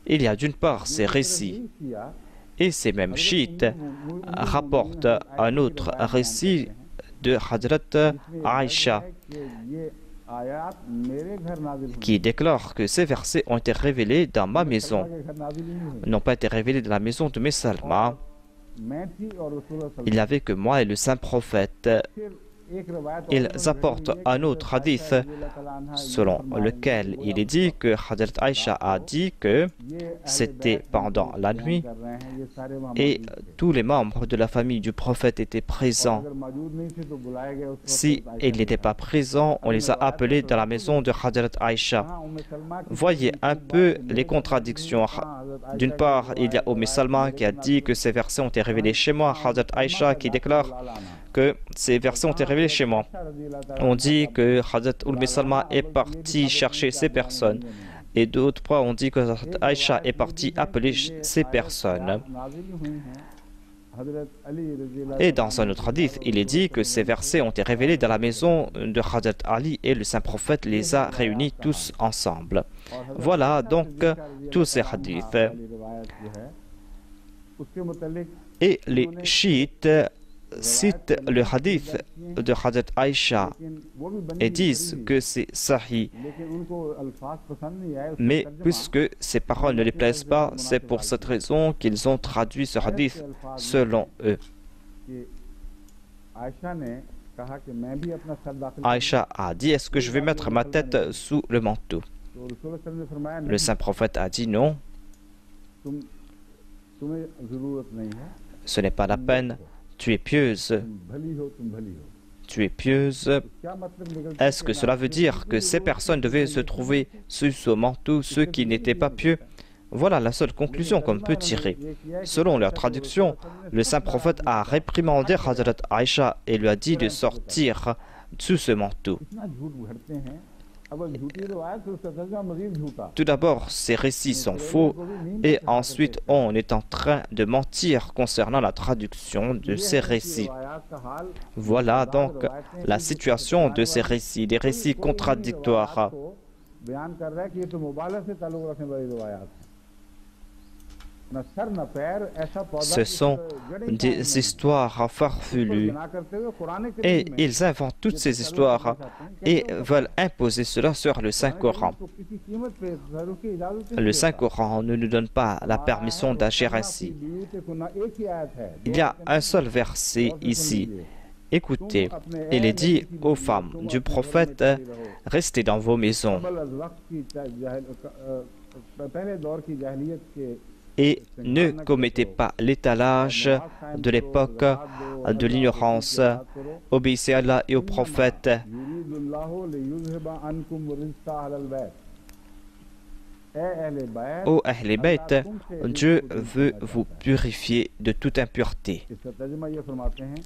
Il y a d'une part ces récits et ces mêmes chiites rapportent un autre récit de Hadrat Aïcha qui déclare que ces versets ont été révélés dans ma maison, n'ont pas été révélés dans la maison de mes Salma. Il n'y avait que moi et le saint prophète. Ils apportent un autre hadith selon lequel il est dit que Hadrat Aïcha a dit que c'était pendant la nuit et tous les membres de la famille du prophète étaient présents. Si ils n'étaient pas présents, on les a appelés dans la maison de Hadrat Aïcha. Voyez un peu les contradictions. D'une part, il y a Salma qui a dit que ces versets ont été révélés chez moi. Hadrat Aïcha qui déclare que ces versets ont été révélés chez moi. On dit que Hazrat Salma est parti chercher ces personnes. Et d'autres fois, on dit que Hazrat Aïcha est parti appeler ces personnes. Et dans un autre hadith, il est dit que ces versets ont été révélés dans la maison de Hazrat Ali et le saint prophète les a réunis tous ensemble. Voilà donc tous ces hadiths. Et les chiites citent le hadith de Hazrat Aïcha et disent que c'est sahih. Mais puisque ces paroles ne les plaisent pas, c'est pour cette raison qu'ils ont traduit ce hadith selon eux. Aïcha a dit, est-ce que je vais mettre ma tête sous le manteau? Le saint prophète a dit non. Ce n'est pas la peine. Tu es pieuse. Tu es pieuse. Est-ce que cela veut dire que ces personnes devaient se trouver sous ce manteau, ceux qui n'étaient pas pieux? Voilà la seule conclusion qu'on peut tirer. Selon leur traduction, le saint prophète a réprimandé Hazrat Aïcha et lui a dit de sortir sous ce manteau. Tout d'abord, ces récits sont faux et ensuite on est en train de mentir concernant la traduction de ces récits. Voilà donc la situation de ces récits, des récits contradictoires. Ce sont des histoires farfelues et ils inventent toutes ces histoires et veulent imposer cela sur le Saint-Coran. Le Saint-Coran ne nous donne pas la permission d'agir ainsi. Il y a un seul verset ici. Écoutez, il est dit aux femmes du prophète, restez dans vos maisons. Et ne commettez pas l'étalage de l'époque de l'ignorance. Obéissez à Allah et au prophète. Ô Ahl Bayt, Dieu veut vous purifier de toute impureté.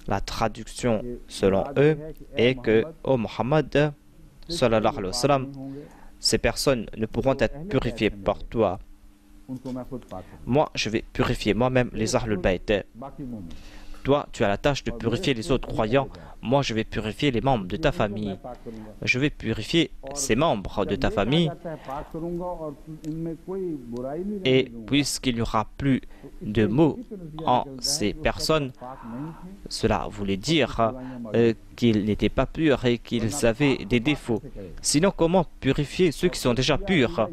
La traduction selon eux est que, ô Muhammad, sallallahu alayhi wa sallam, ces personnes ne pourront être purifiées par toi. Moi, je vais purifier moi-même les Ahlul Bayt. Toi, tu as la tâche de purifier les autres croyants. Moi, je vais purifier les membres de ta famille. Je vais purifier ces membres de ta famille. Et puisqu'il n'y aura plus de mots en ces personnes, cela voulait dire qu'ils n'étaient pas purs et qu'ils avaient des défauts. Sinon, comment purifier ceux qui sont déjà purs?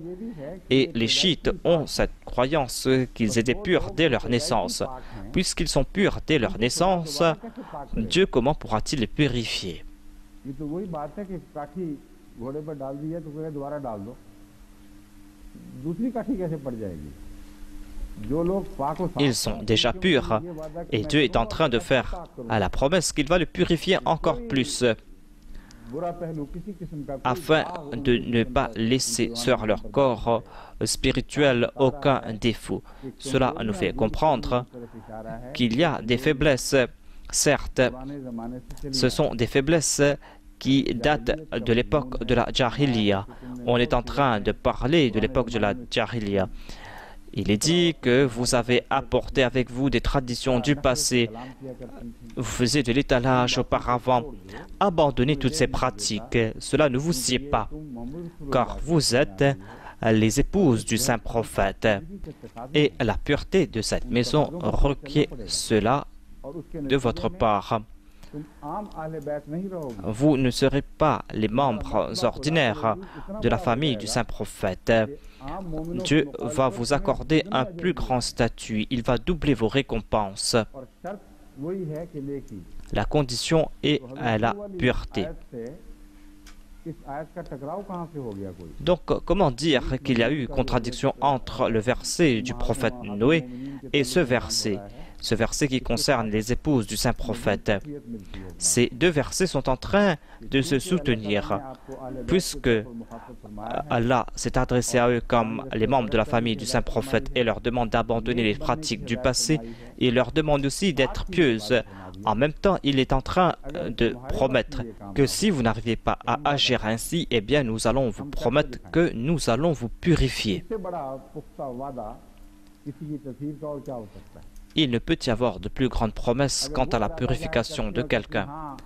Et les chiites ont cette croyance qu'ils étaient purs dès leur naissance. Puisqu'ils sont purs dès leur naissance, Dieu, comment pourra-t-il les purifier? Ils sont déjà purs et Dieu est en train de faire à la promesse qu'il va le purifier encore plus afin de ne pas laisser sur leur corps spirituel aucun défaut. Cela nous fait comprendre qu'il y a des faiblesses. Certes, ce sont des faiblesses qui datent de l'époque de la Jahiliya. On est en train de parler de l'époque de la Jahiliya. Il est dit que vous avez apporté avec vous des traditions du passé. Vous faisiez de l'étalage auparavant. Abandonnez toutes ces pratiques. Cela ne vous sied pas, car vous êtes les épouses du saint prophète. Et la pureté de cette maison requiert cela de votre part. Vous ne serez pas les membres ordinaires de la famille du saint prophète. Dieu va vous accorder un plus grand statut. Il va doubler vos récompenses. La condition est la pureté. Donc, comment dire qu'il y a eu contradiction entre le verset du prophète Noé et ce verset qui concerne les épouses du saint prophète? Ces deux versets sont en train de se soutenir, puisque Allah s'est adressé à eux comme les membres de la famille du saint prophète et leur demande d'abandonner les pratiques du passé et leur demande aussi d'être pieuses. En même temps, il est en train de promettre que si vous n'arrivez pas à agir ainsi, eh bien nous allons vous promettre que nous allons vous purifier. Il ne peut y avoir de plus grande promesse quant à la purification de quelqu'un.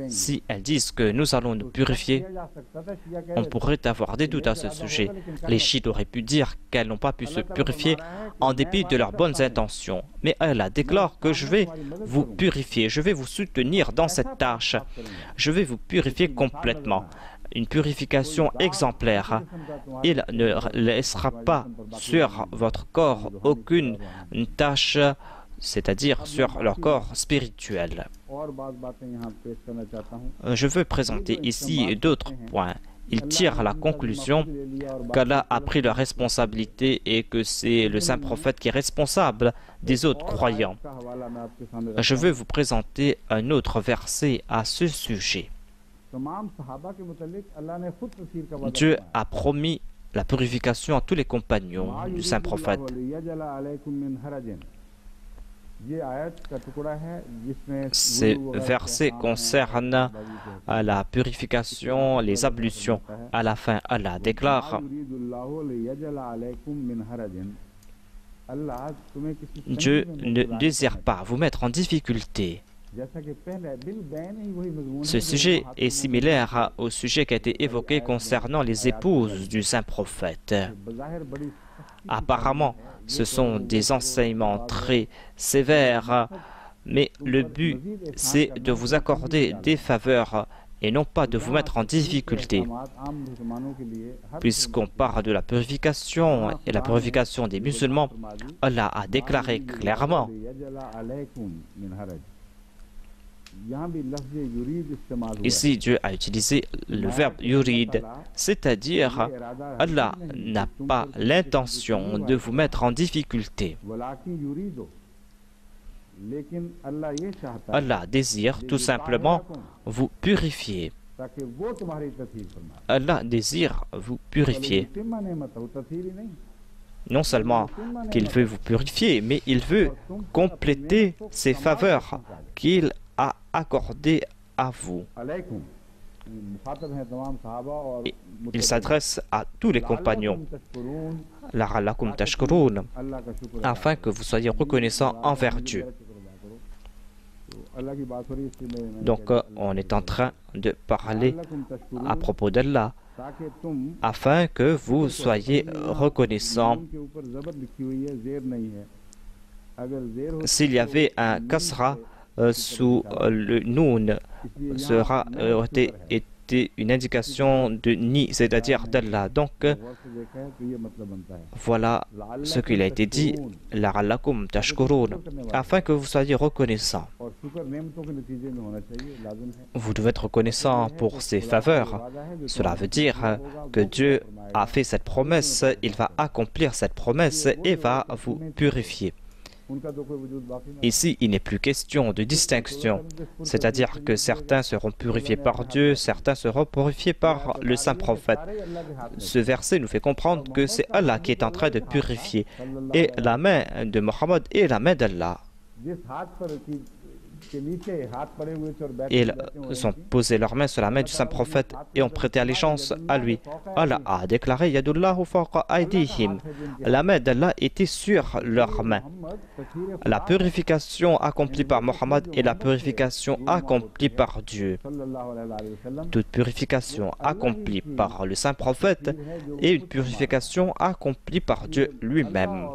Si elles disent que nous allons nous purifier, on pourrait avoir des doutes à ce sujet. Les chiites auraient pu dire qu'elles n'ont pas pu se purifier en dépit de leurs bonnes intentions. Mais Allah déclare que je vais vous purifier, je vais vous soutenir dans cette tâche. Je vais vous purifier complètement. Une purification exemplaire. Il ne laissera pas sur votre corps aucune tâche, c'est-à-dire sur leur corps spirituel. Je veux présenter ici d'autres points. Il tire la conclusion qu'Allah a pris la responsabilité et que c'est le saint prophète qui est responsable des autres croyants. Je veux vous présenter un autre verset à ce sujet. Dieu a promis la purification à tous les compagnons du saint prophète. Ces versets concernent la purification, les ablutions. À la fin, Allah déclare: Dieu ne désire pas vous mettre en difficulté. Ce sujet est similaire au sujet qui a été évoqué concernant les épouses du saint prophète. Apparemment, ce sont des enseignements très sévères, mais le but, c'est de vous accorder des faveurs et non pas de vous mettre en difficulté. Puisqu'on parle de la purification et la purification des musulmans, Allah a déclaré clairement. Ici, Dieu a utilisé le verbe yurid, c'est-à-dire Allah n'a pas l'intention de vous mettre en difficulté. Allah désire tout simplement vous purifier. Allah désire vous purifier. Non seulement qu'il veut vous purifier, mais il veut compléter ses faveurs qu'il a accordées à vous. Et il s'adresse à tous les compagnons, la'allakum tashkurun, afin que vous soyez reconnaissants envers Dieu. Donc, on est en train de parler à propos d'Allah, afin que vous soyez reconnaissants. S'il y avait un kasra sous le noun, c'était une indication de ni, c'est-à-dire d'Allah. Donc, voilà ce qu'il a été dit, la'allakum tashkurun, afin que vous soyez reconnaissants. Vous devez être reconnaissant pour ses faveurs. Cela veut dire que Dieu a fait cette promesse, il va accomplir cette promesse et va vous purifier. Ici, il n'est plus question de distinction, c'est-à-dire que certains seront purifiés par Dieu, certains seront purifiés par le saint prophète. Ce verset nous fait comprendre que c'est Allah qui est en train de purifier, et la main de Mohammed est la main d'Allah. Ils ont posé leurs mains sur la main du saint prophète et ont prêté allégeance à lui. Allah a déclaré Yadullahu fawqa aydihim. La main d'Allah était sur leurs mains. La purification accomplie par Mohammed est la purification accomplie par Dieu. Toute purification accomplie par le saint prophète est une purification accomplie par Dieu lui-même.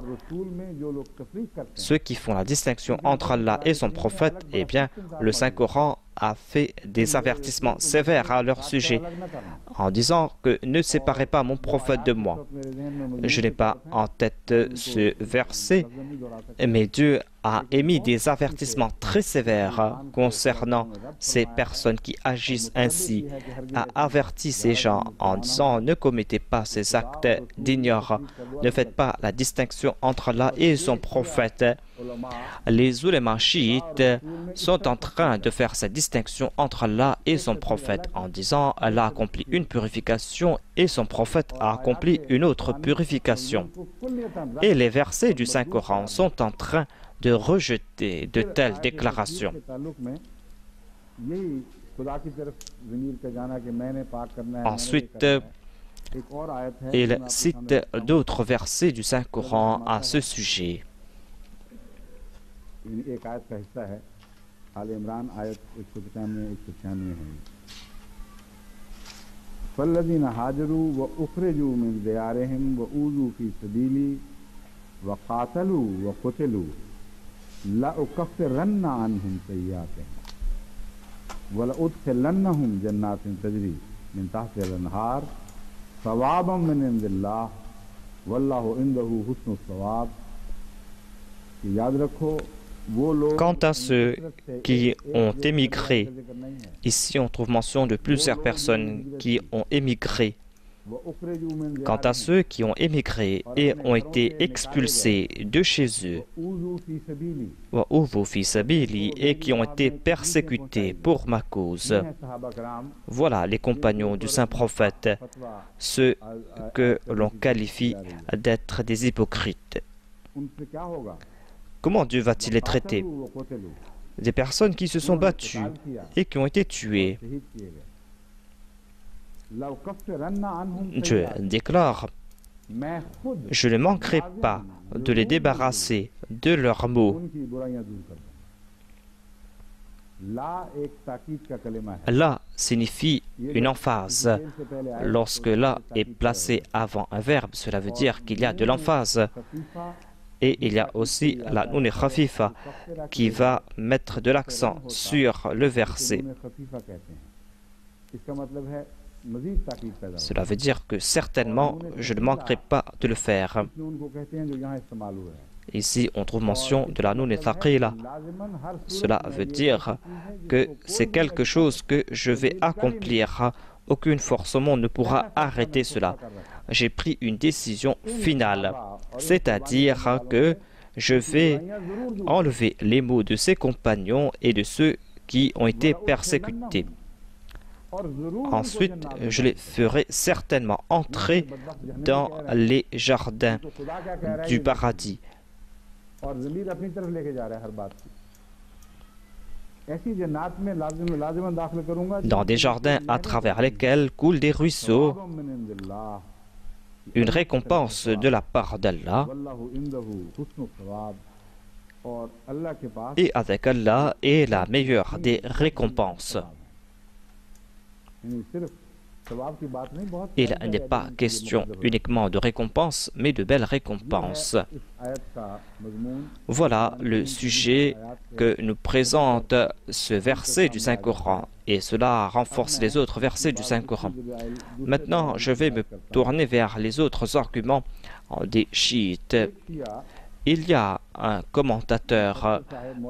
Ceux qui font la distinction entre Allah et son prophète, eh bien, le Saint-Coran a fait des avertissements sévères à leur sujet en disant que ne séparez pas mon prophète de moi. Je n'ai pas en tête ce verset, mais Dieu a émis des avertissements très sévères concernant ces personnes qui agissent ainsi, a averti ces gens en disant ne commettez pas ces actes d'ignorance, ne faites pas la distinction entre Allah et son prophète. Les ulémas chiites sont en train de faire cette distinction entre Allah et son prophète en disant Allah a accompli une purification et son prophète a accompli une autre purification. Et les versets du Saint-Coran sont en train de rejeter de telles déclarations. Ensuite, il cite d'autres versets du Saint-Coran à ce sujet. فالذين هاجروا وأخرجوا من ديارهم وأوذوا في سبيلي وقاتلوا وقتلوا لأكفرن عنهم سيئاتهم ولأدخلنهم جنات تجري من تحتها الأنهار ثوابا من عند الله والله عنده حسن الثواب. याद रखो. Quant à ceux qui ont émigré, ici on trouve mention de plusieurs personnes qui ont émigré. Quant à ceux qui ont émigré et ont été expulsés de chez eux, et qui ont été persécutés pour ma cause, voilà les compagnons du saint prophète, ceux que l'on qualifie d'être des hypocrites. Comment Dieu va-t-il les traiter? Des personnes qui se sont battues et qui ont été tuées. Dieu déclare, je ne manquerai pas de les débarrasser de leurs maux. La signifie une emphase. Lorsque la est placé avant un verbe, cela veut dire qu'il y a de l'emphase. Et il y a aussi la nun khafifa qui va mettre de l'accent sur le verset. Cela veut dire que certainement je ne manquerai pas de le faire. Ici on trouve mention de la nun thaqila. Cela veut dire que c'est quelque chose que je vais accomplir. Aucune force au monde ne pourra arrêter cela. J'ai pris une décision finale, c'est-à-dire que je vais enlever les maux de ses compagnons et de ceux qui ont été persécutés. Ensuite, je les ferai certainement entrer dans les jardins du paradis. Dans des jardins à travers lesquels coulent des ruisseaux, une récompense de la part d'Allah, et avec Allah est la meilleure des récompenses. Il n'est pas question uniquement de récompense, mais de belles récompenses. Voilà le sujet que nous présente ce verset du Saint-Coran, et cela renforce les autres versets du Saint-Coran. Maintenant, je vais me tourner vers les autres arguments des chiites. Il y a un commentateur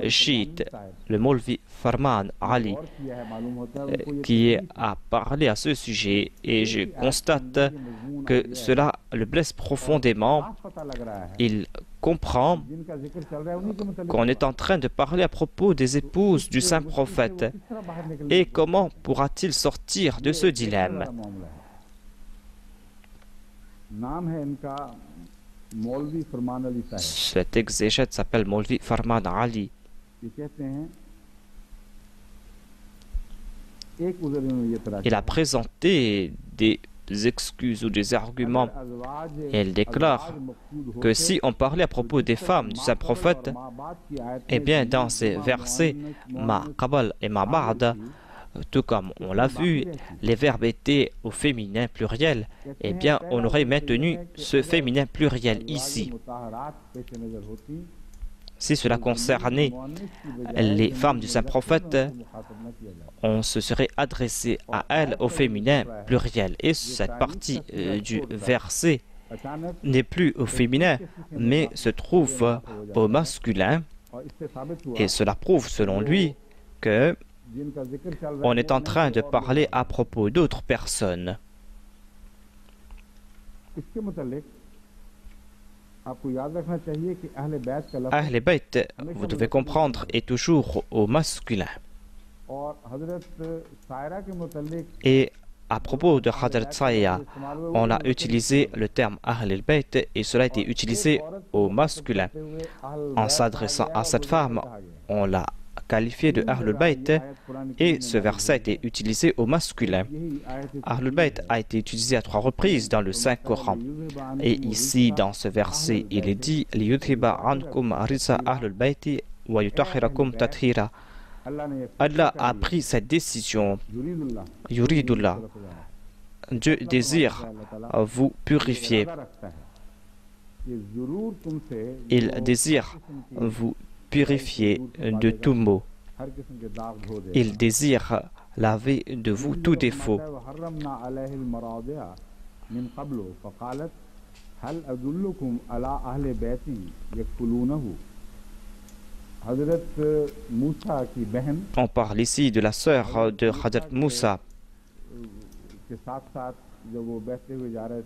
chiite, le Maulvi Farman Ali, qui a parlé à ce sujet, et je constate que cela le blesse profondément. Il comprend qu'on est en train de parler à propos des épouses du saint prophète. Et comment pourra-t-il sortir de ce dilemme? Cet exégète s'appelle Maulvi Farman Ali. Il a présenté des excuses ou des arguments. Et il déclare que si on parlait à propos des femmes du saint prophète, eh bien dans ces versets, ma qabal et ma ba'da, tout comme on l'a vu, les verbes étaient au féminin pluriel, eh bien on aurait maintenu ce féminin pluriel ici. Si cela concernait les femmes du saint prophète, on se serait adressé à elles au féminin pluriel. Et cette partie du verset n'est plus au féminin, mais se trouve au masculin. Et cela prouve, selon lui, que on est en train de parler à propos d'autres personnes. Ahl Bayt, vous devez comprendre, est toujours au masculin. Et à propos de Hadrat Saya, on a utilisé le terme Ahl Bayt et cela a été utilisé au masculin. En s'adressant à cette femme, on l'a qualifié de Ahlul Bayt et ce verset a été utilisé au masculin. Ahlul Bayt a été utilisé à 3 reprises dans le Saint-Coran. Et ici, dans ce verset, il est dit « Liyuthiba ankum arisa Ahlul Bayti wa yutahhirakum tathira » Allah a pris cette décision. Yuridullah. Dieu désire vous purifier. Il désire vous purifier de tout mot. Il désire laver de vous tout défaut. On parle ici de la sœur de Hadrat Moussa.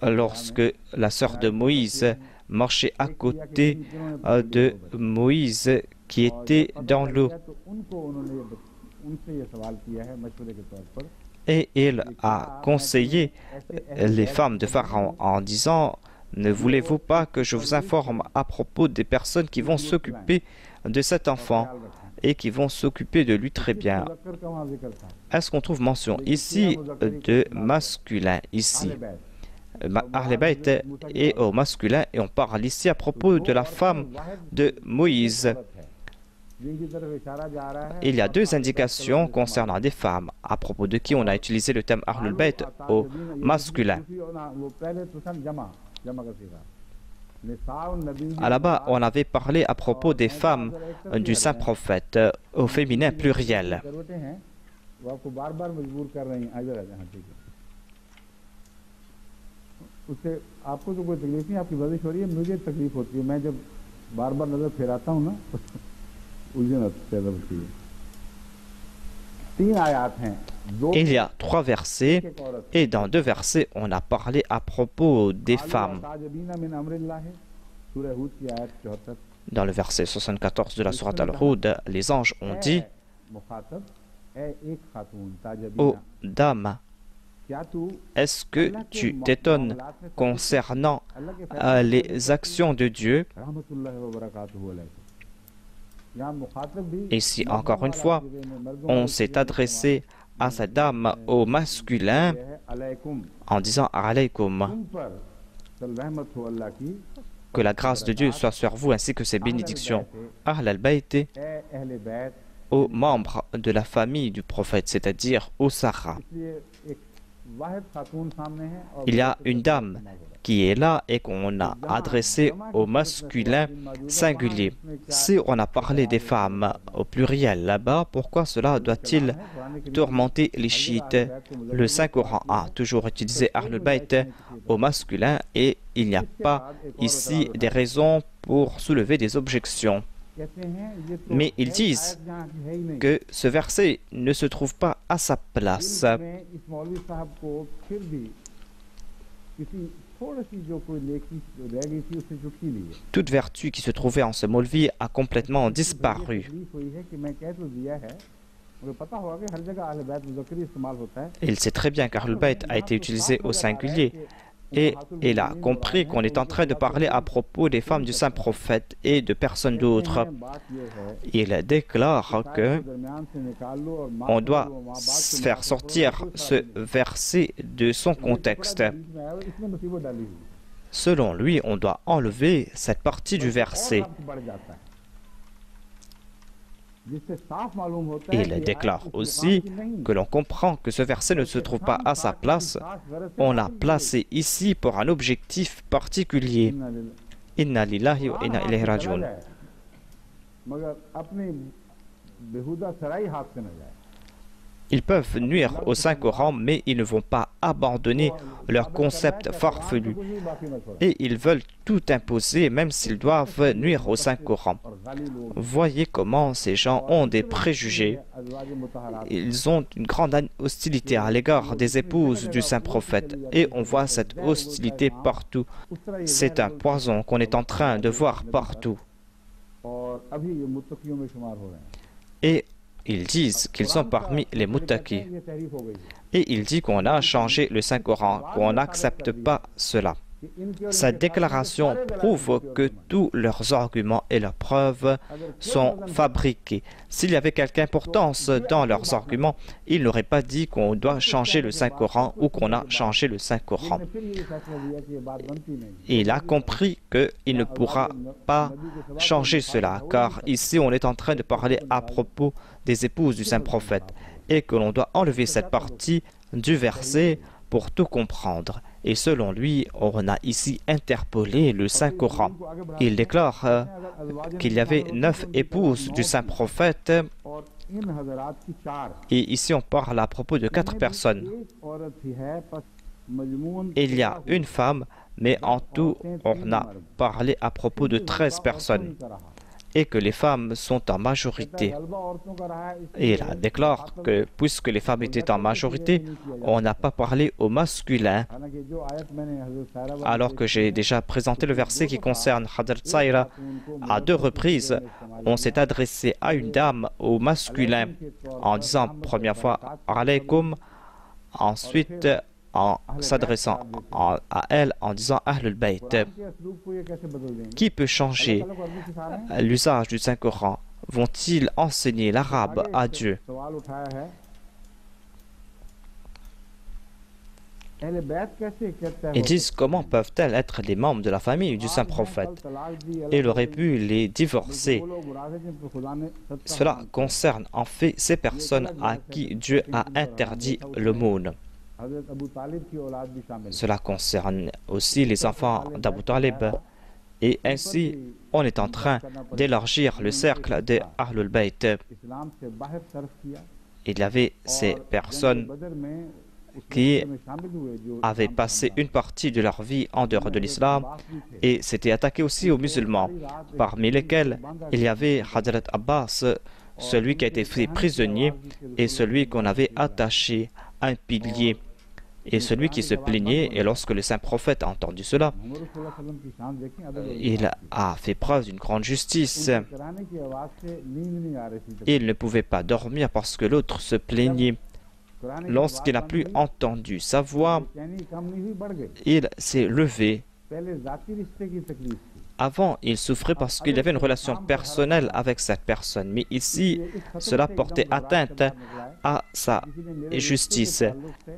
Lorsque la sœur de Moïse marchait à côté de Moïse qui était dans l'eau. Et il a conseillé les femmes de Pharaon en disant « Ne voulez-vous pas que je vous informe à propos des personnes qui vont s'occuper de cet enfant et qui vont s'occuper de lui très bien ?» Est-ce qu'on trouve mention ici de masculin ici? Ahl Bayt est au masculin et on parle ici à propos de la femme de Moïse. Il y a 2 indications concernant des femmes à propos de qui on a utilisé le terme Ahlul Bayt au masculin. Là-bas, on avait parlé à propos des femmes du saint prophète au féminin pluriel. Il y a 3 versets et dans 2 versets, on a parlé à propos des femmes. Dans le verset 74 de la sourate Al-Hud, les anges ont dit « Ô dame, est-ce que tu t'étonnes concernant les actions de Dieu ?» Ici, encore une fois, on s'est adressé à cette dame au masculin en disant « Alaykum » que la grâce de Dieu soit sur vous ainsi que ses bénédictions. Ahl al-Bayt aux membres de la famille du prophète, c'est-à-dire aux Sarah. il y a une dame qui est là et qu'on a adressée au masculin singulier. Si on a parlé des femmes au pluriel là-bas, pourquoi cela doit-il tourmenter les chiites? Le Saint-Coran a toujours utilisé Ahlul Bayt au masculin et il n'y a pas ici des raisons pour soulever des objections. Mais ils disent que ce verset ne se trouve pas à sa place. Toute vertu qui se trouvait en ce Maulvi a complètement disparu. Il sait très bien qu'Ahlul Bayt a été utilisé au singulier. Et il a compris qu'on est en train de parler à propos des femmes du saint prophète et de personne d'autre. Il déclare que on doit faire sortir ce verset de son contexte. Selon lui, on doit enlever cette partie du verset. Il déclare aussi que l'on comprend que ce verset ne se trouve pas à sa place. On l'a placé ici pour un objectif particulier. Inna lillahi wa inna ilayhi raji'un. Ils peuvent nuire au Saint-Coran, mais ils ne vont pas abandonner leur concept farfelu. Et ils veulent tout imposer, même s'ils doivent nuire au Saint-Coran. Voyez comment ces gens ont des préjugés. Ils ont une grande hostilité à l'égard des épouses du Saint-Prophète. Et on voit cette hostilité partout. C'est un poison qu'on est en train de voir partout. Et ils disent qu'ils sont parmi les muttaqis. Et il dit qu'on a changé le Saint-Coran, qu'on n'accepte pas cela. Cette déclaration prouve que tous leurs arguments et leurs preuves sont fabriqués. S'il y avait quelque importance dans leurs arguments, ils n'auraient pas dit qu'on doit changer le Saint-Coran ou qu'on a changé le Saint-Coran. Il a compris qu'il ne pourra pas changer cela, car ici on est en train de parler à propos des épouses du Saint-Prophète et que l'on doit enlever cette partie du verset pour tout comprendre. Et selon lui, on a ici interpolé le Saint-Coran. Il déclare qu'il y avait 9 épouses du Saint-Prophète. Et ici, on parle à propos de 4 personnes. Il y a une femme, mais en tout, on a parlé à propos de 13 personnes. Et que les femmes sont en majorité. Et il déclare que puisque les femmes étaient en majorité, on n'a pas parlé au masculin. Alors que j'ai déjà présenté le verset qui concerne Hadrat Saïra, à 2 reprises, on s'est adressé à une dame au masculin en disant première fois alaykoum, ensuite en s'adressant à elle en disant Ahlul Bayt. Qui peut changer l'usage du Saint-Coran? Vont-ils enseigner l'arabe à Dieu? Ils disent comment peuvent-elles être les membres de la famille du Saint-Prophète? Il aurait pu les divorcer. Cela concerne en fait ces personnes à qui Dieu a interdit l'aumône. Cela concerne aussi les enfants d'Abu Talib. Et ainsi, on est en train d'élargir le cercle des Ahlul Bayt. Il y avait ces personnes qui avaient passé une partie de leur vie en dehors de l'islam et s'étaient attaqués aussi aux musulmans, parmi lesquels il y avait Hadrat Abbas, celui qui a été fait prisonnier et celui qu'on avait attaché à un pilier. Et celui qui se plaignait, et lorsque le saint prophète a entendu cela, il a fait preuve d'une grande justice. Il ne pouvait pas dormir parce que l'autre se plaignait. Lorsqu'il n'a plus entendu sa voix, il s'est levé. Avant, il souffrait parce qu'il y avait une relation personnelle avec cette personne. Mais ici, cela portait atteinte à sa justice.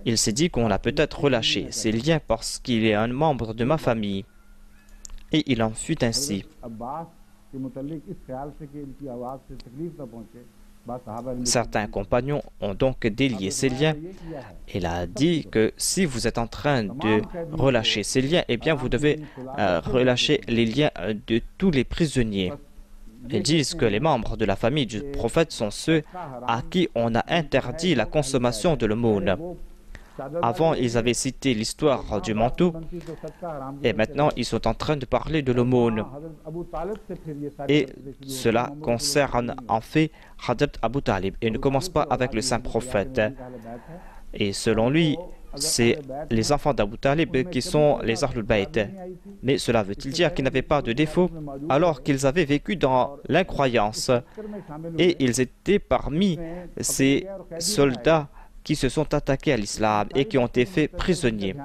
Il s'est dit qu'on a peut-être relâché ses liens parce qu'il est un membre de ma famille. Et il en fut ainsi. Certains compagnons ont donc délié ces liens. Il a dit que si vous êtes en train de relâcher ces liens, eh bien vous devez relâcher les liens de tous les prisonniers. Ils disent que les membres de la famille du prophète sont ceux à qui on a interdit la consommation de l'aumône. Avant, ils avaient cité l'histoire du manteau et maintenant, ils sont en train de parler de l'aumône. Et cela concerne en fait Hadrat Abu Talib et ne commence pas avec le saint prophète. Et selon lui, c'est les enfants d'Abu Talib qui sont les Ahlul Bayt. Mais cela veut-il dire qu'ils n'avaient pas de défaut alors qu'ils avaient vécu dans l'incroyance et ils étaient parmi ces soldats qui se sont attaqués à l'islam et qui ont été faits prisonniers.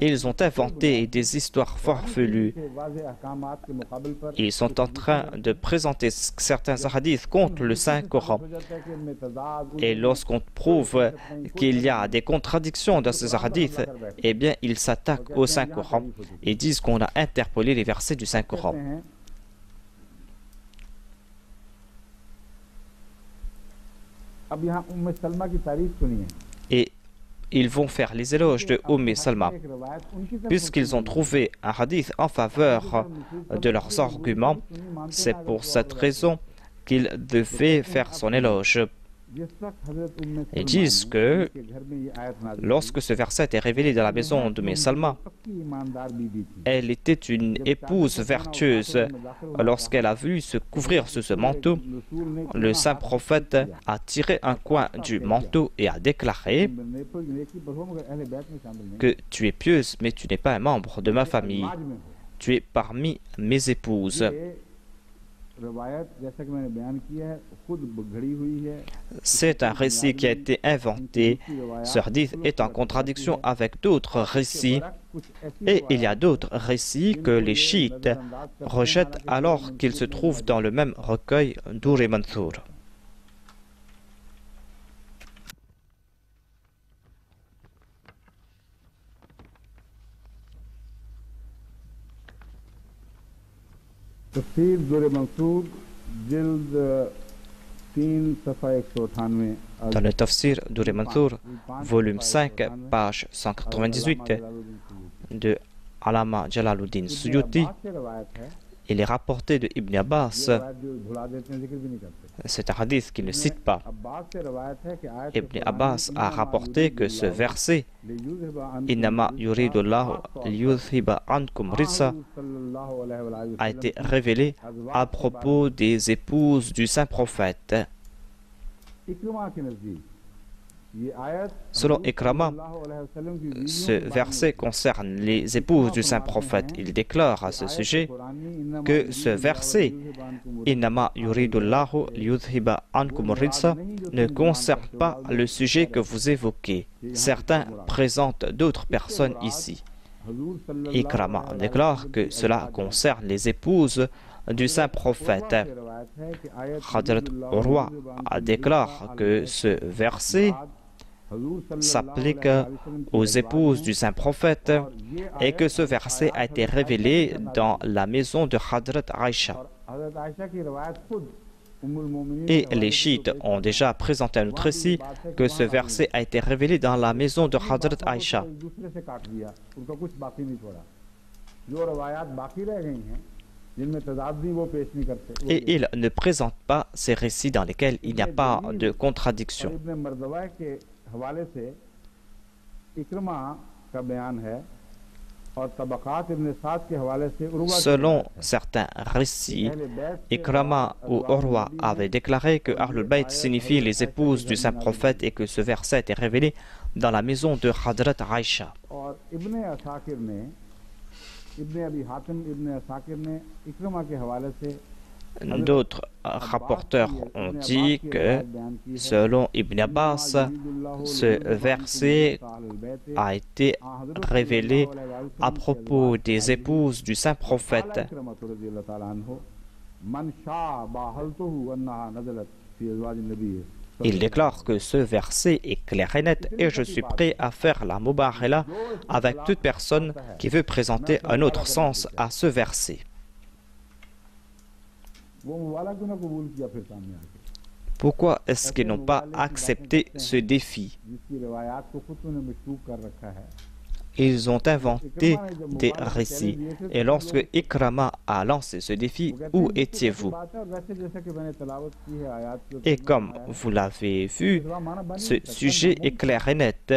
Ils ont inventé des histoires farfelues. Ils sont en train de présenter certains hadiths contre le Saint-Coran. Et lorsqu'on prouve qu'il y a des contradictions dans ces hadiths, eh bien, ils s'attaquent au Saint-Coran et disent qu'on a interpolé les versets du Saint-Coran. Et ils vont faire les éloges de Salma. Puisqu'ils ont trouvé un hadith en faveur de leurs arguments, c'est pour cette raison qu'ils devaient faire son éloge. Ils disent que lorsque ce verset est révélé dans la maison de Salma, elle était une épouse vertueuse. Lorsqu'elle a voulu se couvrir sous ce manteau, le saint prophète a tiré un coin du manteau et a déclaré que tu es pieuse, mais tu n'es pas un membre de ma famille. Tu es parmi mes épouses. C'est un récit qui a été inventé. Ce hadith est en contradiction avec d'autres récits. Et il y a d'autres récits que les chiites rejettent alors qu'ils se trouvent dans le même recueil Dur-e Mansour. तफसीर दुर मंसूर जिल्द 3 सफ़ा 198 Dans le Tafsir Dur-e Mansour, volume 5, page 198 de Allama Jalaluddin Suyuti, il est rapporté de Ibn Abbas. C'est un hadith qu'il ne cite pas. Ibn Abbas a rapporté que ce verset Innama yuridullahu liyudhiba ankum rissa a été révélé à propos des épouses du saint prophète. Selon Ikrama, ce verset concerne les épouses du saint prophète. Il déclare à ce sujet que ce verset Innama yuridullahu liyudhiba ankum rijsa ne concerne pas le sujet que vous évoquez. Certains présentent d'autres personnes ici. Ikrama déclare que cela concerne les épouses du saint prophète. Hadrat Urwa déclare que ce verset s'applique aux épouses du saint prophète et que ce verset a été révélé dans la maison de Hadrat Aïcha. Et les chiites ont déjà présenté un autre récit que ce verset a été révélé dans la maison de Hadrat Aïcha. Et ils ne présentent pas ces récits dans lesquels il n'y a pas de contradiction. Selon certains récits, Ikrama ou Urwa avaient déclaré que Ahlul Bayt signifie les épouses du saint prophète et que ce verset était révélé dans la maison de Hadrat Aïcha. D'autres rapporteurs ont dit que, selon Ibn Abbas, ce verset a été révélé à propos des épouses du saint prophète. Il déclare que ce verset est clair et net et je suis prêt à faire la mubahala avec toute personne qui veut présenter un autre sens à ce verset. Pourquoi est-ce qu'ils n'ont pas accepté ce défi? Ils ont inventé des récits. Et lorsque Ikrama a lancé ce défi, où étiez-vous? Et comme vous l'avez vu, ce sujet est clair et net.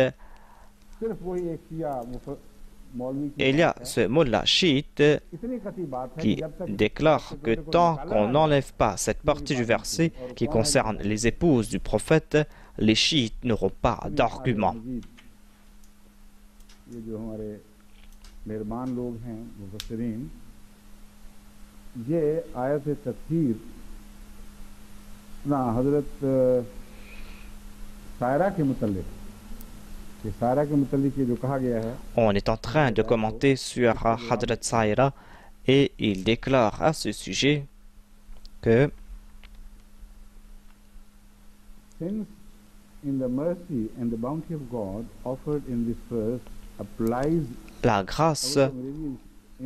Il y a ce mullah chiite qui déclare que tant qu'on n'enlève pas cette partie du verset qui concerne les épouses du prophète, les chiites n'auront pas d'argument. On est en train de commenter sur Hadrat Saïra et il déclare à ce sujet que la grâce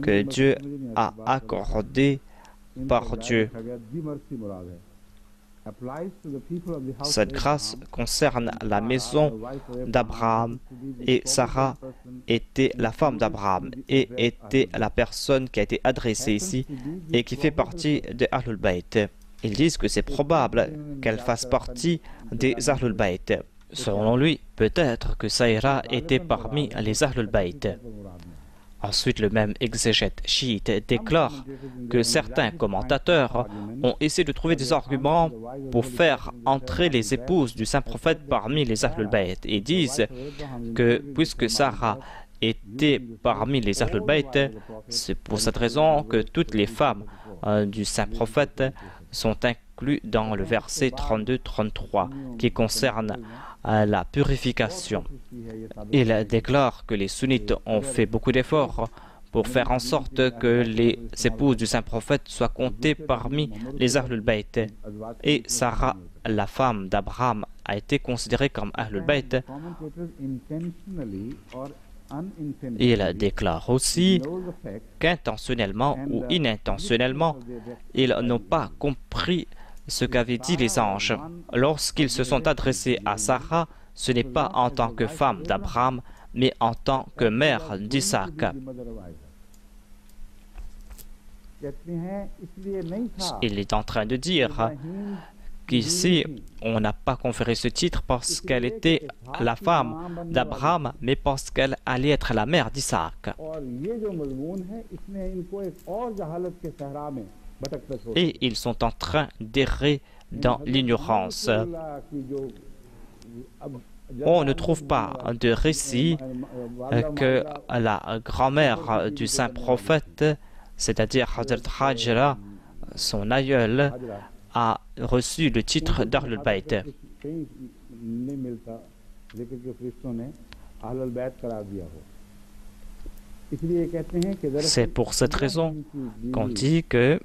que Dieu a accordée par Dieu, cette grâce concerne la maison d'Abraham, et Sarah était la femme d'Abraham et était la personne qui a été adressée ici et qui fait partie des Ahlul Bayt. Ils disent que c'est probable qu'elle fasse partie des Ahlul Bayt. Selon lui, peut-être que Saïra était parmi les Ahlul Bayt. Ensuite, le même exégète chiite déclare que certains commentateurs ont essayé de trouver des arguments pour faire entrer les épouses du saint prophète parmi les Ahlul Bayt et disent que puisque Sarah était parmi les Ahlul Bayt, c'est pour cette raison que toutes les femmes du saint prophète sont incluses dans le verset 32-33 qui concerne la purification. Il déclare que les sunnites ont fait beaucoup d'efforts pour faire en sorte que les épouses du saint prophète soient comptées parmi les Ahlul Bayt. Et Sarah, la femme d'Abraham, a été considérée comme Ahlul Bayt. Il déclare aussi qu'intentionnellement ou inintentionnellement, ils n'ont pas compris ce qu'avaient dit les anges. Lorsqu'ils se sont adressés à Sarah, ce n'est pas en tant que femme d'Abraham, mais en tant que mère d'Isaac. Il est en train de dire qu'ici, on n'a pas conféré ce titre parce qu'elle était la femme d'Abraham, mais parce qu'elle allait être la mère d'Isaac. Et ils sont en train d'errer dans l'ignorance. On ne trouve pas de récit que la grand-mère du saint prophète, c'est-à-dire Hazrat Hajra, son aïeul, a reçu le titre d'Ahlul Bayt. C'est pour cette raison qu'on dit que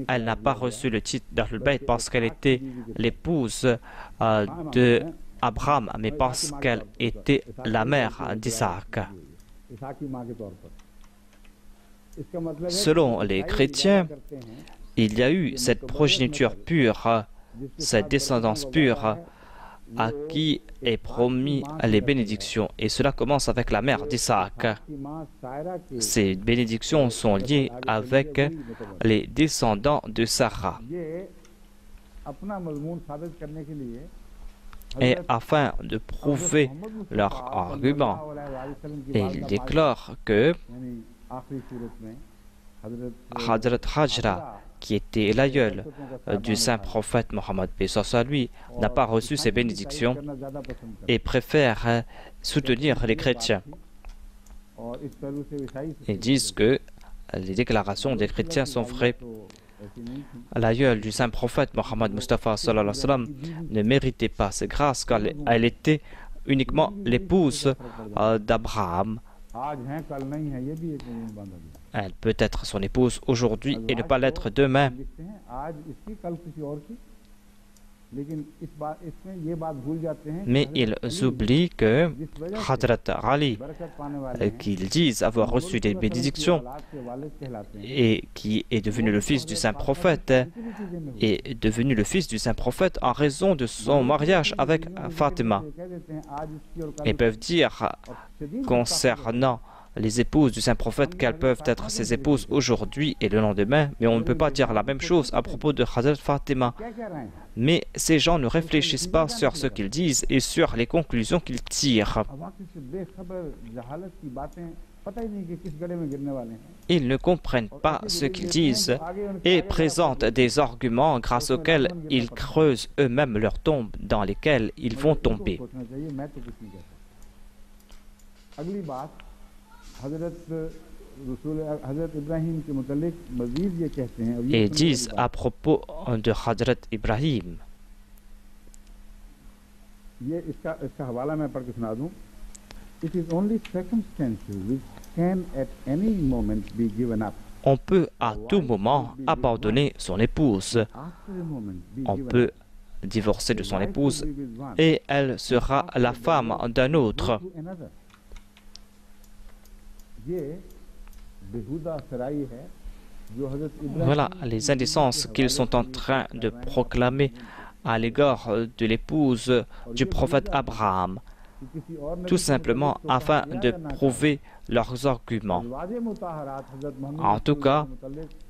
elle n'a pas reçu le titre d'Ahlul Bayt parce qu'elle était l'épouse de Abraham, mais parce qu'elle était la mère d'Isaac. Selon les chrétiens, il y a eu cette progéniture pure, cette descendance pure, à qui est promis les bénédictions. Et cela commence avec la mère d'Isaac. Ces bénédictions sont liées avec les descendants de Sarah. Et afin de prouver leur argument, ils déclarent que Hadrat Hajra, qui était l'aïeul du saint prophète Mohammed lui, n'a pas reçu ces bénédictions et préfère soutenir les chrétiens. Ils disent que les déclarations des chrétiens sont vraies. L'aïeul du saint prophète Mohammed Mustafa ne méritait pas ces grâces car elle était uniquement l'épouse d'Abraham. Elle peut être son épouse aujourd'hui et ne pas l'être demain. Mais ils oublient que Hazrat Ali, qu'ils disent avoir reçu des bénédictions et qui est devenu le fils du saint prophète, est devenu le fils du saint prophète en raison de son mariage avec Fatima. Ils peuvent dire concernant les épouses du saint prophète qu'elles peuvent être ses épouses aujourd'hui et le lendemain, mais on ne peut pas dire la même chose à propos de Hazrat Fatima. Mais ces gens ne réfléchissent pas sur ce qu'ils disent et sur les conclusions qu'ils tirent. Ils ne comprennent pas ce qu'ils disent et présentent des arguments grâce auxquels ils creusent eux-mêmes leurs tombes dans lesquelles ils vont tomber. Et disent à propos de Hazrat Ibrahim. On peut à tout moment abandonner son épouse. On peut divorcer de son épouse et elle sera la femme d'un autre. Voilà les indécences qu'ils sont en train de proclamer à l'égard de l'épouse du prophète Abraham, tout simplement afin de prouver leurs arguments. En tout cas,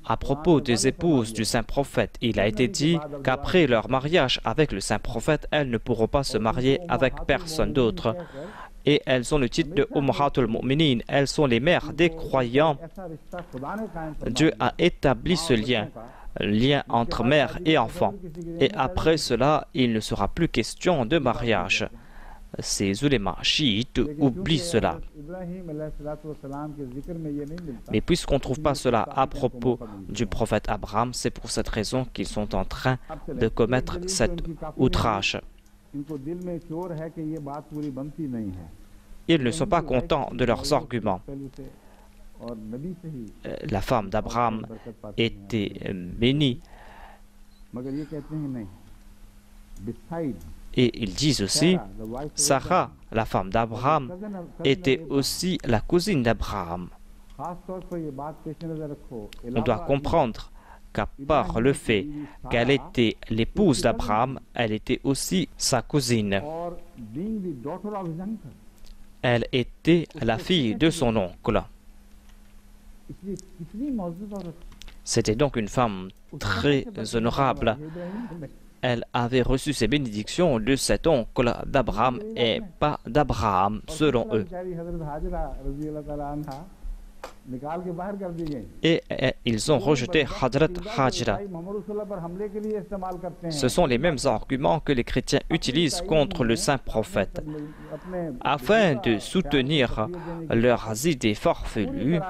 à propos des épouses du saint prophète, il a été dit qu'après leur mariage avec le saint prophète, elles ne pourront pas se marier avec personne d'autre. Et elles ont le titre de Ummahatul Mu'minin, elles sont les mères des croyants. Dieu a établi ce lien entre mère et enfant. Et après cela, il ne sera plus question de mariage. Ces ulémas chiites oublient cela. Mais puisqu'on ne trouve pas cela à propos du prophète Abraham, c'est pour cette raison qu'ils sont en train de commettre cet outrage. Ils ne sont pas contents de leurs arguments. La femme d'Abraham était bénie. Et ils disent aussi, Sarah, la femme d'Abraham, était aussi la cousine d'Abraham. On doit comprendre qu'à part le fait qu'elle était l'épouse d'Abraham, elle était aussi sa cousine. Elle était la fille de son oncle. C'était donc une femme très honorable. Elle avait reçu ses bénédictions de cet oncle d'Abraham et pas d'Abraham, selon eux. Et ils ont rejeté Hazrat Hajra. Ce sont les mêmes arguments que les chrétiens utilisent contre le saint prophète. Afin de soutenir leurs idées farfelues,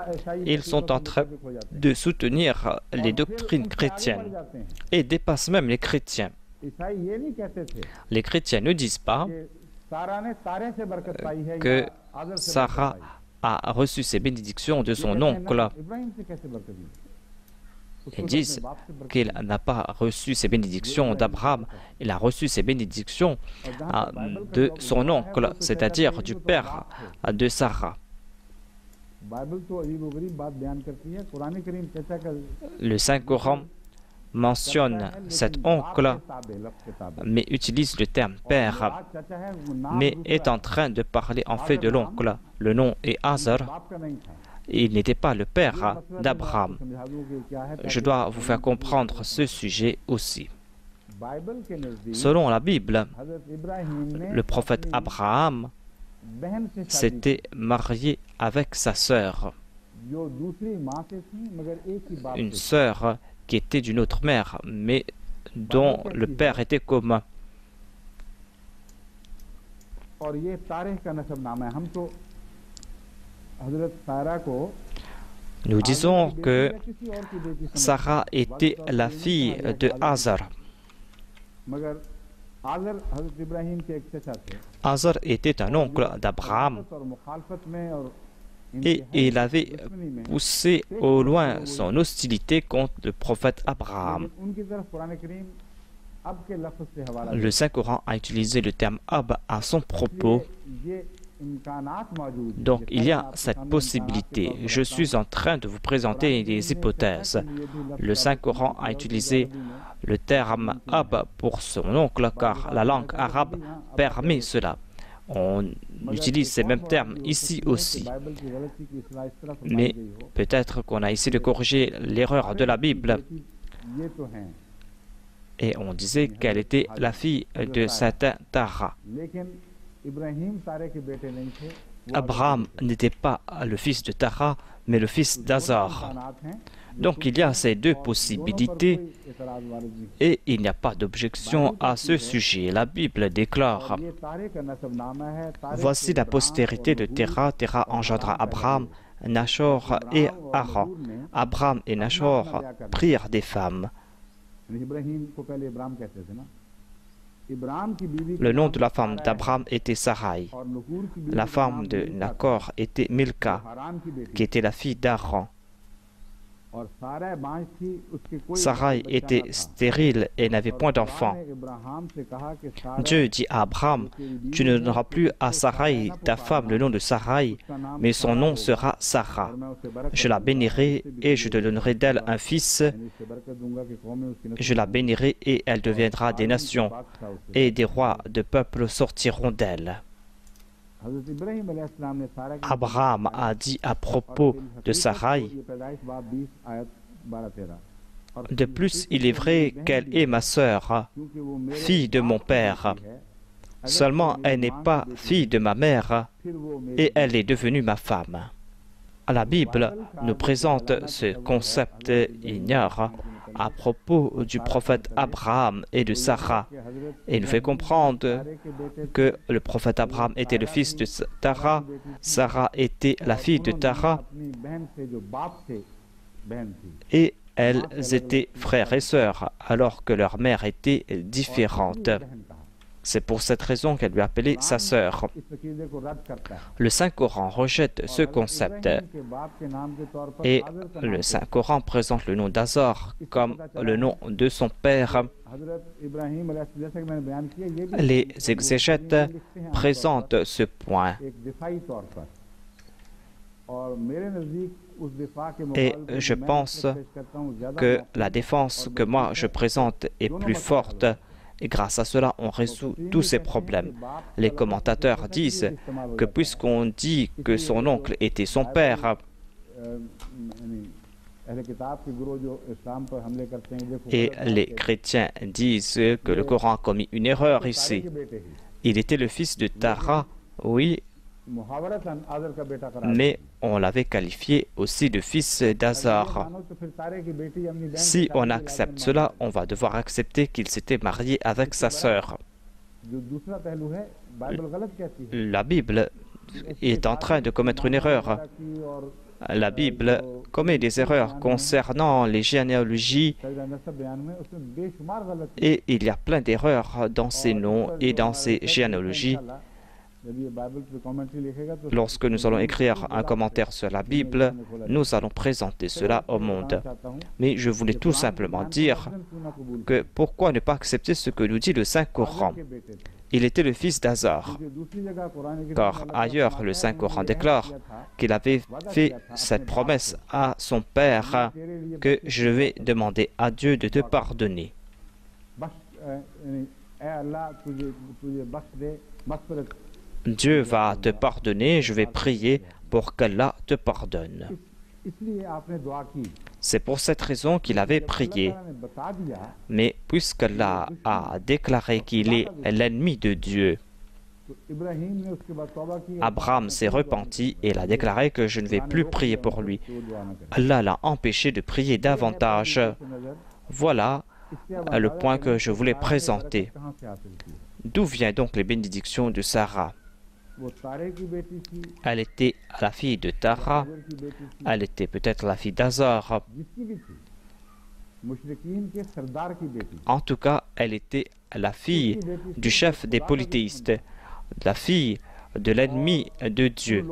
ils sont en train de soutenir les doctrines chrétiennes et dépassent même les chrétiens. Les chrétiens ne disent pas que Sarah a reçu ses bénédictions de son oncle. Ils disent qu'il n'a pas reçu ses bénédictions d'Abraham, il a reçu ses bénédictions de son oncle, c'est-à-dire du père de Sarah. Le Saint-Coran mentionne cet oncle, mais utilise le terme père, mais est en train de parler en fait de l'oncle. Le nom est Azar. Il n'était pas le père d'Abraham. Je dois vous faire comprendre ce sujet aussi. Selon la Bible, le prophète Abraham s'était marié avec sa sœur, une sœur qui était d'une autre mère, mais dont le père était commun. Nous disons que Sarah était la fille de Hazar. Hazar était un oncle d'Abraham et il avait poussé au loin son hostilité contre le prophète Abraham. Le Saint-Coran a utilisé le terme Ab à son propos. Donc, il y a cette possibilité. Je suis en train de vous présenter des hypothèses. Le Saint-Coran a utilisé le terme Ab pour son oncle, car la langue arabe permet cela. On utilise ces mêmes termes ici aussi. Mais peut-être qu'on a essayé de corriger l'erreur de la Bible. Et on disait qu'elle était la fille de Satan Tara. Abraham n'était pas le fils de Tara, mais le fils d'Azar. Donc il y a ces deux possibilités et il n'y a pas d'objection à ce sujet. La Bible déclare: voici la postérité de Terah. Terah engendra Abraham, Nachor et Haran. Abraham et Nachor prirent des femmes. Le nom de la femme d'Abraham était Sarai. La femme de Nachor était Milka, qui était la fille d'Haran. Sarai était stérile et n'avait point d'enfant. Dieu dit à Abraham: tu ne donneras plus à Sarai, ta femme, le nom de Sarai, mais son nom sera Sarah. Je la bénirai et je te donnerai d'elle un fils. Je la bénirai et elle deviendra des nations, et des rois de peuples sortiront d'elle. Abraham a dit à propos de Sarai: de plus, il est vrai qu'elle est ma sœur, fille de mon père. Seulement, elle n'est pas fille de ma mère, et elle est devenue ma femme. La Bible nous présente ce concept ignare à propos du prophète Abraham et de Sarah, et nous fait comprendre que le prophète Abraham était le fils de Tara, Sarah était la fille de Tara, et elles étaient frères et sœurs, alors que leur mère était différente. C'est pour cette raison qu'elle lui appelait sa sœur. Le Saint-Coran rejette ce concept et le Saint-Coran présente le nom d'Azar comme le nom de son père. Les exégètes présentent ce point. Et je pense que la défense que moi je présente est plus forte. Et grâce à cela, on résout tous ces problèmes. Les commentateurs disent que puisqu'on dit que son oncle était son père, et les chrétiens disent que le Coran a commis une erreur ici. Il était le fils de Tara, oui, mais on l'avait qualifié aussi de fils d'Azar. Si on accepte cela, on va devoir accepter qu'il s'était marié avec sa sœur. La Bible est en train de commettre une erreur. La Bible commet des erreurs concernant les généalogies et il y a plein d'erreurs dans ces noms et dans ces généalogies. Lorsque nous allons écrire un commentaire sur la Bible, nous allons présenter cela au monde. Mais je voulais tout simplement dire que pourquoi ne pas accepter ce que nous dit le Saint-Coran? Il était le fils d'Azar, car ailleurs le Saint-Coran déclare qu'il avait fait cette promesse à son père que je vais demander à Dieu de te pardonner. Dieu va te pardonner, je vais prier pour qu'Allah te pardonne. C'est pour cette raison qu'il avait prié. Mais puisqu'Allah a déclaré qu'il est l'ennemi de Dieu, Abraham s'est repenti et il a déclaré que je ne vais plus prier pour lui. Allah l'a empêché de prier davantage. Voilà le point que je voulais présenter. D'où viennent donc les bénédictions de Sarah? Elle était la fille de Tara, elle était peut-être la fille d'Azar. En tout cas, elle était la fille du chef des polythéistes, la fille de l'ennemi de Dieu.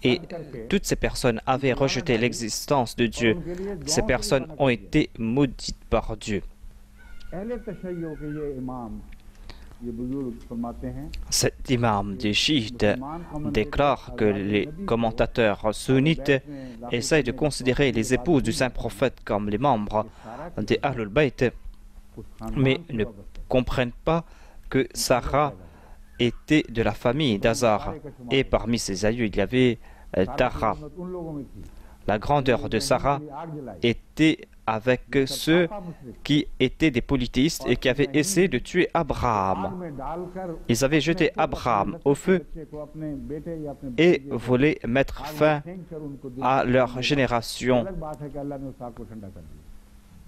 Et toutes ces personnes avaient rejeté l'existence de Dieu. Ces personnes ont été maudites par Dieu. Cet imam des chiites déclare que les commentateurs sunnites essayent de considérer les épouses du saint prophète comme les membres des Ahlul Bayt, mais ne comprennent pas que Sarah était de la famille d'Azar, et parmi ses aïeux il y avait Tara. La grandeur de Sarah était avec ceux qui étaient des polythéistes et qui avaient essayé de tuer Abraham. Ils avaient jeté Abraham au feu et voulaient mettre fin à leur génération.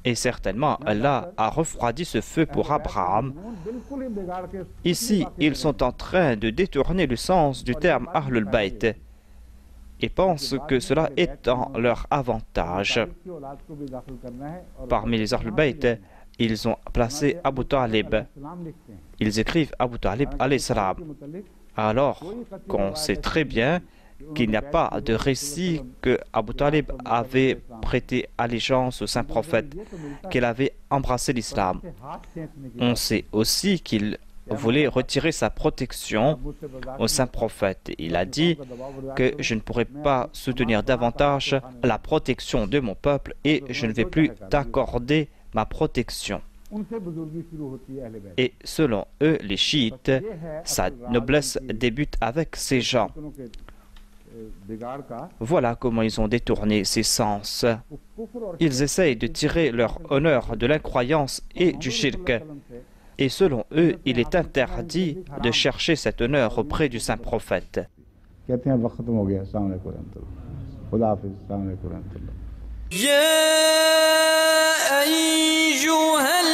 Et certainement, Allah a refroidi ce feu pour Abraham. Ici, ils sont en train de détourner le sens du terme Ahlul Bayt et pensent que cela est en leur avantage. Parmi les Ahlul Bayt, ils ont placé Abu Talib. Ils écrivent Abu Talib alayhi salam, alors qu'on sait très bien qu'il n'y a pas de récit que Abu Talib avait prêté allégeance au saint prophète, qu'il avait embrassé l'islam. On sait aussi qu'il voulait retirer sa protection au saint prophète. Il a dit que je ne pourrai pas soutenir davantage la protection de mon peuple et je ne vais plus t'accorder ma protection. Et selon eux, les chiites, sa noblesse débute avec ces gens. Voilà comment ils ont détourné ces sens. Ils essayent de tirer leur honneur de l'incroyance et du shirk. Et selon eux, il est interdit de chercher cet honneur auprès du saint prophète. يا أيها